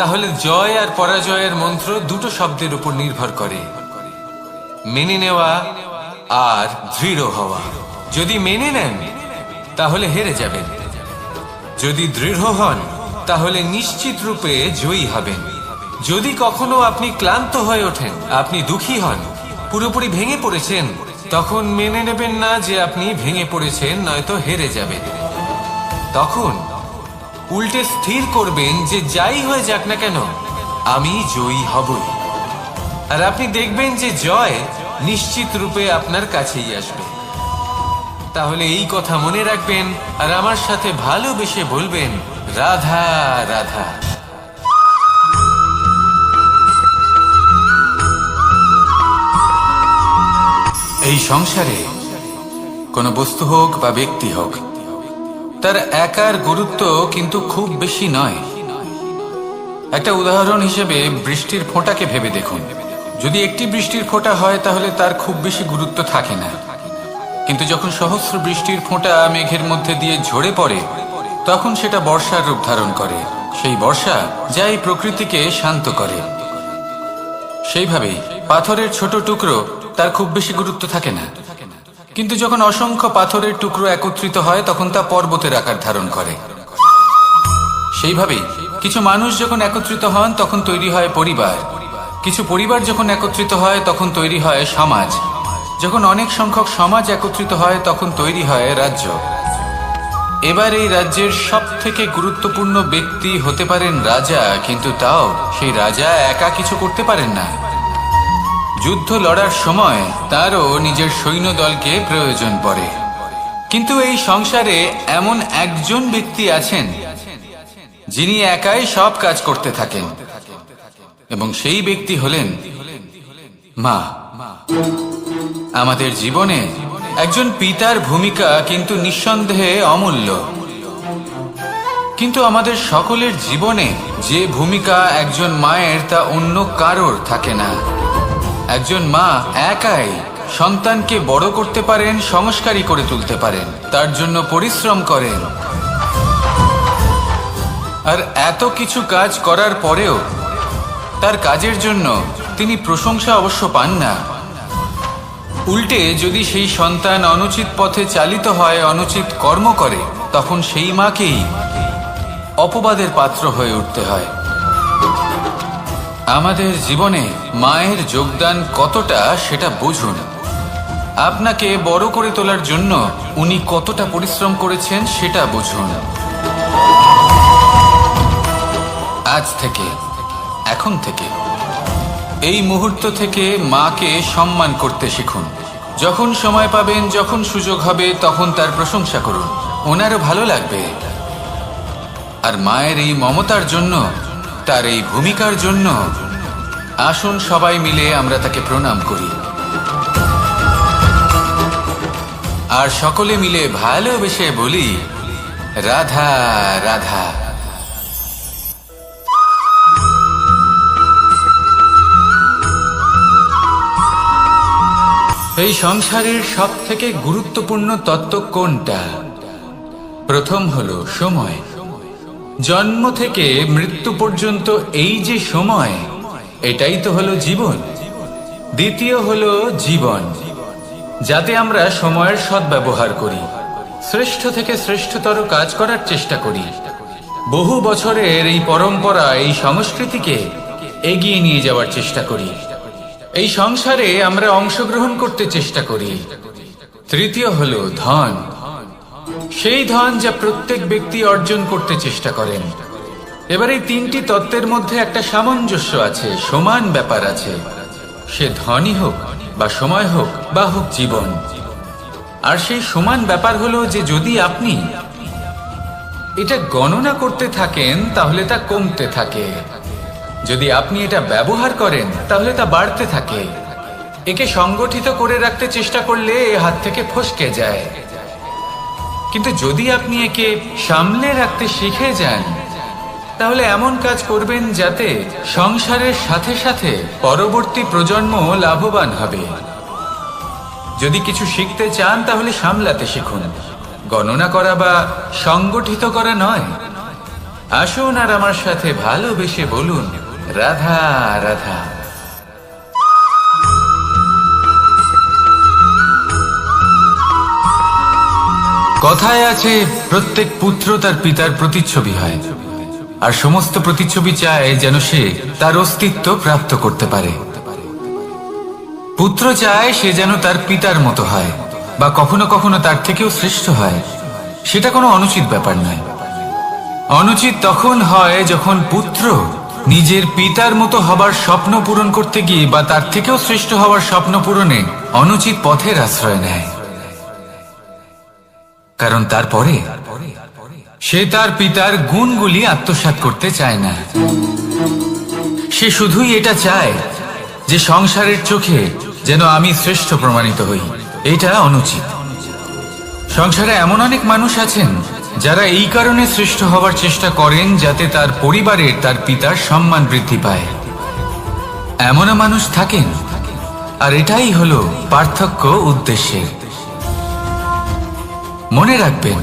তাহলে জয় আর পরাজয়ের মন্ত্র দুটো শব্দের উপর নির্ভর করে, মেনে নেওয়া আর দৃঢ় হওয়া। যদি মেনে নেন তাহলে হেরে যাবেন, যদি দৃঢ় হন তাহলে নিশ্চিত রূপে জয়ী হবেন। যদি কখনো আপনি ক্লান্ত হয়ে ওঠেন, আপনি দুঃখী হন, পুরোপুরি ভেঙে পড়েছেন, তখন মেনে নেবেন না যে আপনি ভেঙে পড়েছেন, নয়তো হেরে যাবেন। তখন উল্টে স্থির করবেন যে যাই হয়ে যাক না কেন আমি জয়ী হবই। আর আপনি দেখবেন যে জয় নিশ্চিত রূপে আপনার কাছেই আসবে। তাহলে এই কথা মনে রাখবেন আর আমার সাথে ভালোবেসে বলবেন রাধা রাধা। এই সংসারে কোনো বস্তু হোক বা ব্যক্তি হোক, তার একার গুরুত্ব কিন্তু খুব বেশি নয়। একটা উদাহরণ হিসেবে বৃষ্টির ফোঁটাকে ভেবে দেখুন। যদি একটি বৃষ্টির ফোঁটা হয় তাহলে তার খুব বেশি গুরুত্ব থাকে না, কিন্তু যখন সহস্র বৃষ্টির ফোঁটা মেঘের মধ্যে দিয়ে ঝরে পড়ে, তখন সেটা বর্ষার রূপ ধারণ করে। সেই বর্ষা যা এই প্রকৃতিকে শান্ত করে। সেইভাবেই পাথরের ছোট টুকরো তার খুব বেশি গুরুত্ব থাকে না, কিন্তু যখন অসংখ্য পাথরের টুকরো একত্রিত হয় তখন তা পর্বতের আকার ধারণ করে। সেইভাবেই কিছু মানুষ যখন একত্রিত হন তখন তৈরি হয় পরিবার, কিছু পরিবার যখন একত্রিত হয় তখন তৈরি হয় সমাজ, যখন অনেক সংখ্যক সমাজ একত্রিত হয় তখন তৈরি হয় রাজ্য। এবার এই রাজ্যের সব থেকে গুরুত্বপূর্ণ ব্যক্তি হতে পারেন রাজা, কিন্তু তাও সেই রাজা একা কিছু করতে পারেন না। যুদ্ধ লড়ার সময় তারও নিজের সৈন্যদলকে প্রয়োজন পড়ে। কিন্তু এই সংসারে এমন একজন ব্যক্তি আছেন যিনি একাই সব কাজ করতে থাকেন, এবং সেই ব্যক্তি হলেন মা। আমাদের জীবনে একজন পিতার ভূমিকা কিন্তু নিঃসন্দেহে অমূল্য, কিন্তু আমাদের সকলের জীবনে যে ভূমিকা একজন মায়ের তা অন্য কারোর থাকে না। একজন মা একাই সন্তানকে বড় করতে পারেন, সংস্কারী করে তুলতে পারেন, তার জন্য পরিশ্রম করেন। আর এত কিছু কাজ করার পরেও তার কাজের জন্য তিনি প্রশংসা অবশ্য পান না। উল্টে যদি সেই সন্তান অনুচিত পথে চালিত হয়, অনুচিত কর্ম করে, তখন সেই মাকেই অপবাদের পাত্র হয়ে উঠতে হয়। আমাদের জীবনে মায়ের যোগদান কতটা সেটা বুঝুন। আপনাকে বড় করে তোলার জন্য উনি কতটা পরিশ্রম করেছেন সেটা বুঝুন। আজ থেকে, এখন থেকে, এই মুহূর্ত থেকে মাকে সম্মান করতে শিখুন। যখন সময় পাবেন, যখন সুযোগ হবে, তখন তার প্রশংসা করুন, ওনারও ভালো লাগবে। আর মায়ের এই মমতার জন্য, তার এই ভূমিকার জন্য আসুন সবাই মিলে আমরা তাকে প্রণাম করি, আর সকলে মিলে ভালোবেসে বলি রাধা রাধা। এই সংসারের সব থেকে গুরুত্বপূর্ণ তত্ত্ব কোনটা? প্রথম হলো সময়। জন্ম থেকে মৃত্যু পর্যন্ত এই যে সময়, এটাই তো হলো জীবন। দ্বিতীয় হলো জীবন, যাতে আমরা সময়ের সদ্ব্যবহার করি, শ্রেষ্ঠ থেকে শ্রেষ্ঠতর কাজ করার চেষ্টা করি। বহু বছরের এই পরম্পরা, এই সংস্কৃতিকে এগিয়ে নিয়ে যাওয়ার চেষ্টা করি। এই সংসারে আমরা অংশগ্রহণ করতে চেষ্টা করি। তৃতীয় হলো ধন, সেই ধন যা প্রত্যেক ব্যক্তি অর্জন করতে চেষ্টা করেন। এবার এই তিনটি তত্ত্বের মধ্যে একটা সামঞ্জস্য আছে, সমান ব্যাপার আছে। সে ধনই হোক বা সময় হোক বা হোক জীবন। আর সেই সমান ব্যাপার হলো যে যদি আপনি এটা গণনা করতে থাকেন তাহলে তা কমতে থাকে, যদি আপনি এটা ব্যবহার করেন তাহলে তা বাড়তে থাকে। একে সংগঠিত করে রাখতে চেষ্টা করলে এ হাত থেকে ফসকে যায়, কিন্তু যদি আপনি একে সামলে রাখতে শিখে যান তাহলে এমন কাজ করবেন যাতে সংসারের সাথে সাথে পরবর্তী প্রজন্ম লাভবান হবে। যদি কিছু শিখতে চান তাহলে সামলাতে শিখুন, গণনা করা বা সংগঠিত করা নয়। আসুন আর আমার সাথে ভালোবেসে বলুন রাধা রাধা। কথায় আছে প্রত্যেক পুত্র তার পিতার প্রতিচ্ছবি হয়, আর সমস্ত প্রতিচ্ছবি চায় যেন সে তার অস্তিত্ব প্রাপ্ত করতে পারে। পুত্র চায় সে যেন তার পিতার মতো হয় বা কখনো কখনো তার থেকেও শ্রেষ্ঠ হয়। সেটা কোনো অনুচিত ব্যাপার নয়। অনুচিত তখন হয় যখন পুত্র নিজের পিতার মতো হবার স্বপ্ন পূরণ করতে গিয়ে বা তার থেকেও শ্রেষ্ঠ হওয়ার স্বপ্ন পূরণে অনুচিত পথের আশ্রয় নেয়। কারণ তারপরে সে তার পিতার গুণগুলি আত্মসাৎ করতে চায় না। সে শুধুই এটা চায় যে সংসারের চোখে যেন আমি শ্রেষ্ঠ প্রমাণিত হই। এটা অনুচিত। সংসারে এমন অনেক মানুষ আছেন যারা এই কারণে শ্রেষ্ঠ হওয়ার চেষ্টা করেন যাতে তার পরিবারের, তার পিতার সম্মান বৃদ্ধি পায়। এমনও মানুষ থাকেন, আর এটাই হলো পার্থক্য উদ্দেশ্যের। মনে রাখবেন,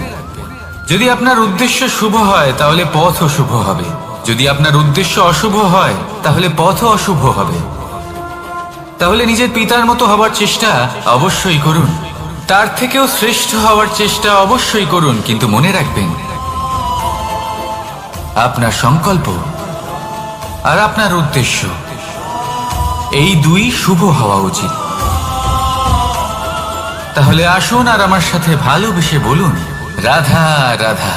যদি আপনার উদ্দেশ্য শুভ হয় তাহলে পথও শুভ হবে, যদি আপনার উদ্দেশ্য অশুভ হয় তাহলে পথও অশুভ হবে। তাহলে নিজের পিতার মতো হবার চেষ্টা অবশ্যই করুন, তার থেকেও শ্রেষ্ঠ হওয়ার চেষ্টা অবশ্যই করুন, কিন্তু মনে রাখবেন আপনার সংকল্প আর আপনার উদ্দেশ্য এই দুই শুভ হওয়া উচিত। তাহলে আসুন আর আমার সাথে ভালোবেসে বলুন, রাধা রাধা।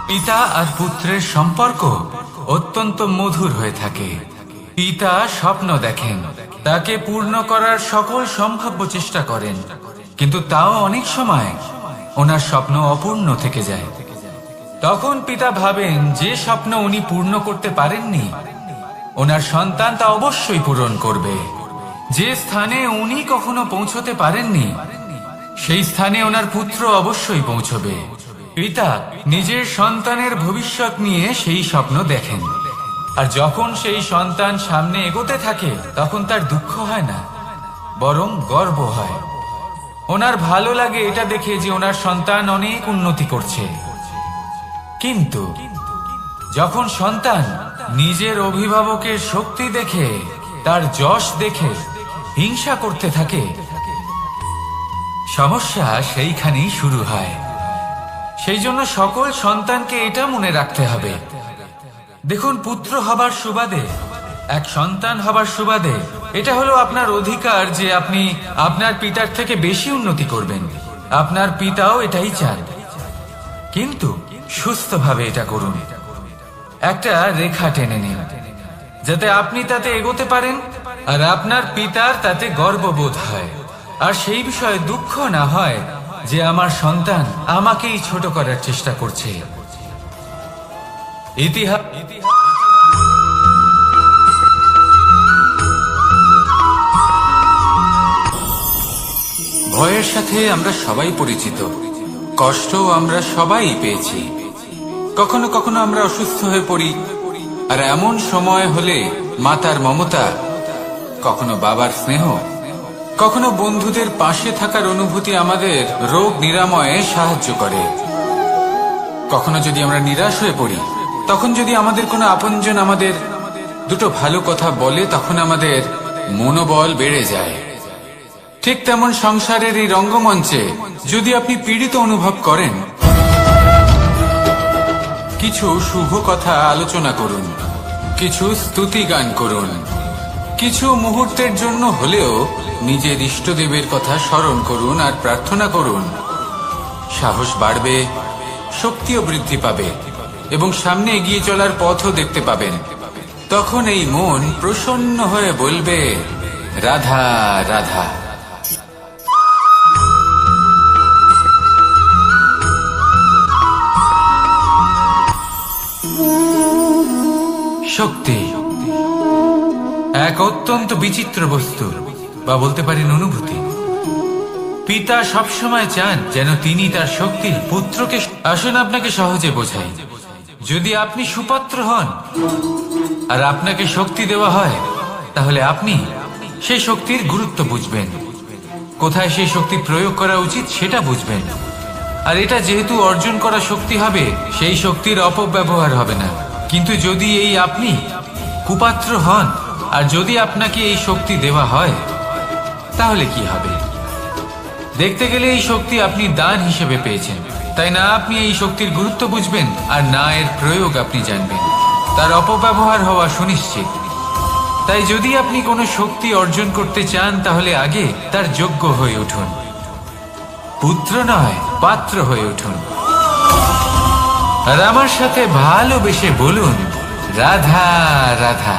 পিতা আর পুত্রের সম্পর্ক অত্যন্ত মধুর হয়ে থাকে। পিতা স্বপ্ন দেখেন, তাকে পূর্ণ করার সকল সম্ভাব্য চেষ্টা করেন, কিন্তু তাও অনেক সময় ওনার স্বপ্ন অপূর্ণ থেকে যায়। তখন পিতা ভাবেন যে স্বপ্ন উনি পূর্ণ করতে পারেননি, ওনার সন্তান তা অবশ্যই পূরণ করবে। যে স্থানে উনি কখনো পৌঁছতে পারেননি, সেই স্থানে ওনার পুত্র অবশ্যই পৌঁছবে। পিতা নিজের সন্তানের ভবিষ্যৎ নিয়ে সেই স্বপ্ন দেখেন, আর যখন সেই সন্তান সামনে এগোতে থাকে তখন তার দুঃখ হয় না, বরং গর্ব হয়। ওনার ভালো লাগে এটা দেখে যে ওনার সন্তান অনেক উন্নতি করছে। কিন্তু যখন সন্তান নিজের অভিভাবকের শক্তি দেখে, তার যশ দেখে হিংসা করতে থাকে, সমস্যা সেইখানেই শুরু হয়। সেই জন্য সকল সন্তানকে এটা মনে রাখতে হবে, দেখুন, পুত্র হবার সুবাদে, এক সন্তান হবার সুবাদে এটা হলো আপনার অধিকার যে আপনি আপনার পিতার থেকে বেশি উন্নতি করবেন। আপনার পিতাও এটাই চান, কিন্তু সুস্থভাবে এটা করুন। একটা রেখা টেনে নিন যাতে আপনি তাতে এগোতে পারেন আর আপনার পিতার তাতে গর্ববোধ হয়, আর সেই বিষয়ে দুঃখ না হয় যে আমার সন্তান আমাকেই ছোট করার চেষ্টা করছে। ভয়ের সাথে আমরা সবাই পরিচিত, কষ্ট আমরা সবাই পেয়েছি। কখনো কখনো আমরা অসুস্থ হয়ে পড়ি, আর এমন সময় হলে মাতার মমতা, কখনো বাবার স্নেহ, কখনো বন্ধুদের পাশে থাকার অনুভূতি আমাদের রোগ নিরাময়ে সাহায্য করে। কখনো যদি আমরা নিরাশ হয়ে পড়ি, তখন যদি আমাদের কোনো আপনজন আমাদের দুটো ভালো কথা বলে, তখন আমাদের মনোবল বেড়ে যায়। ঠিক তেমন সংসারের এই রঙ্গমঞ্চে যদি আপনি পীড়িত অনুভব করেন, কিছু শুভ কথা আলোচনা করুন, কিছু স্তুতি গান করুন, কিছু মুহূর্তের জন্য হলেও নিজের ইষ্টদেবের কথা স্মরণ করুন আর প্রার্থনা করুন। সাহস বাড়বে, শক্তিও বৃদ্ধি পাবে এবং সামনে এগিয়ে চলার পথও দেখতে পাবেন। তখন এই মন প্রসন্ন হয়ে বলবে, রাধা রাধা। শক্তি এক অত্যন্ত বিচিত্র বস্তু, বা বলতে পারেন অনুভূতি। পিতা সবসময় চান যেন তিনি তার শক্তি পুত্রকে। আসুন আপনাকে সহজে বোঝাই, যদি আপনি সুপাত্র হন আর আপনাকে শক্তি দেওয়া হয়, তাহলে আপনি সেই শক্তির গুরুত্ব বুঝবেন, কোথায় সেই শক্তি প্রয়োগ করা উচিত সেটা বুঝবেন। আর এটা যেহেতু অর্জন করা শক্তি হবে, সেই শক্তির অপব্যবহার হবে না। কিন্তু যদি এই আপনি কুপাত্র হন আর যদি আপনাকে এই শক্তি দেওয়া হয়, তাহলে কি হবে? দেখতে গেলে এই শক্তি আপনি দান হিসেবে পেয়েছেন, তাই না আপনি এই শক্তির গুরুত্ব বুঝবেন আর না এর প্রয়োগ আপনি জানবেন। তার অপব্যবহার হওয়া সুনিশ্চিত। তাই যদি আপনি কোনো শক্তি অর্জন করতে চান, তাহলে আগে তার যোগ্য হয়ে উঠুন, পুত্র নয় পাত্র হয়ে উঠুন। আর আমার সাথে ভালোবেসে বলুন, রাধা রাধা।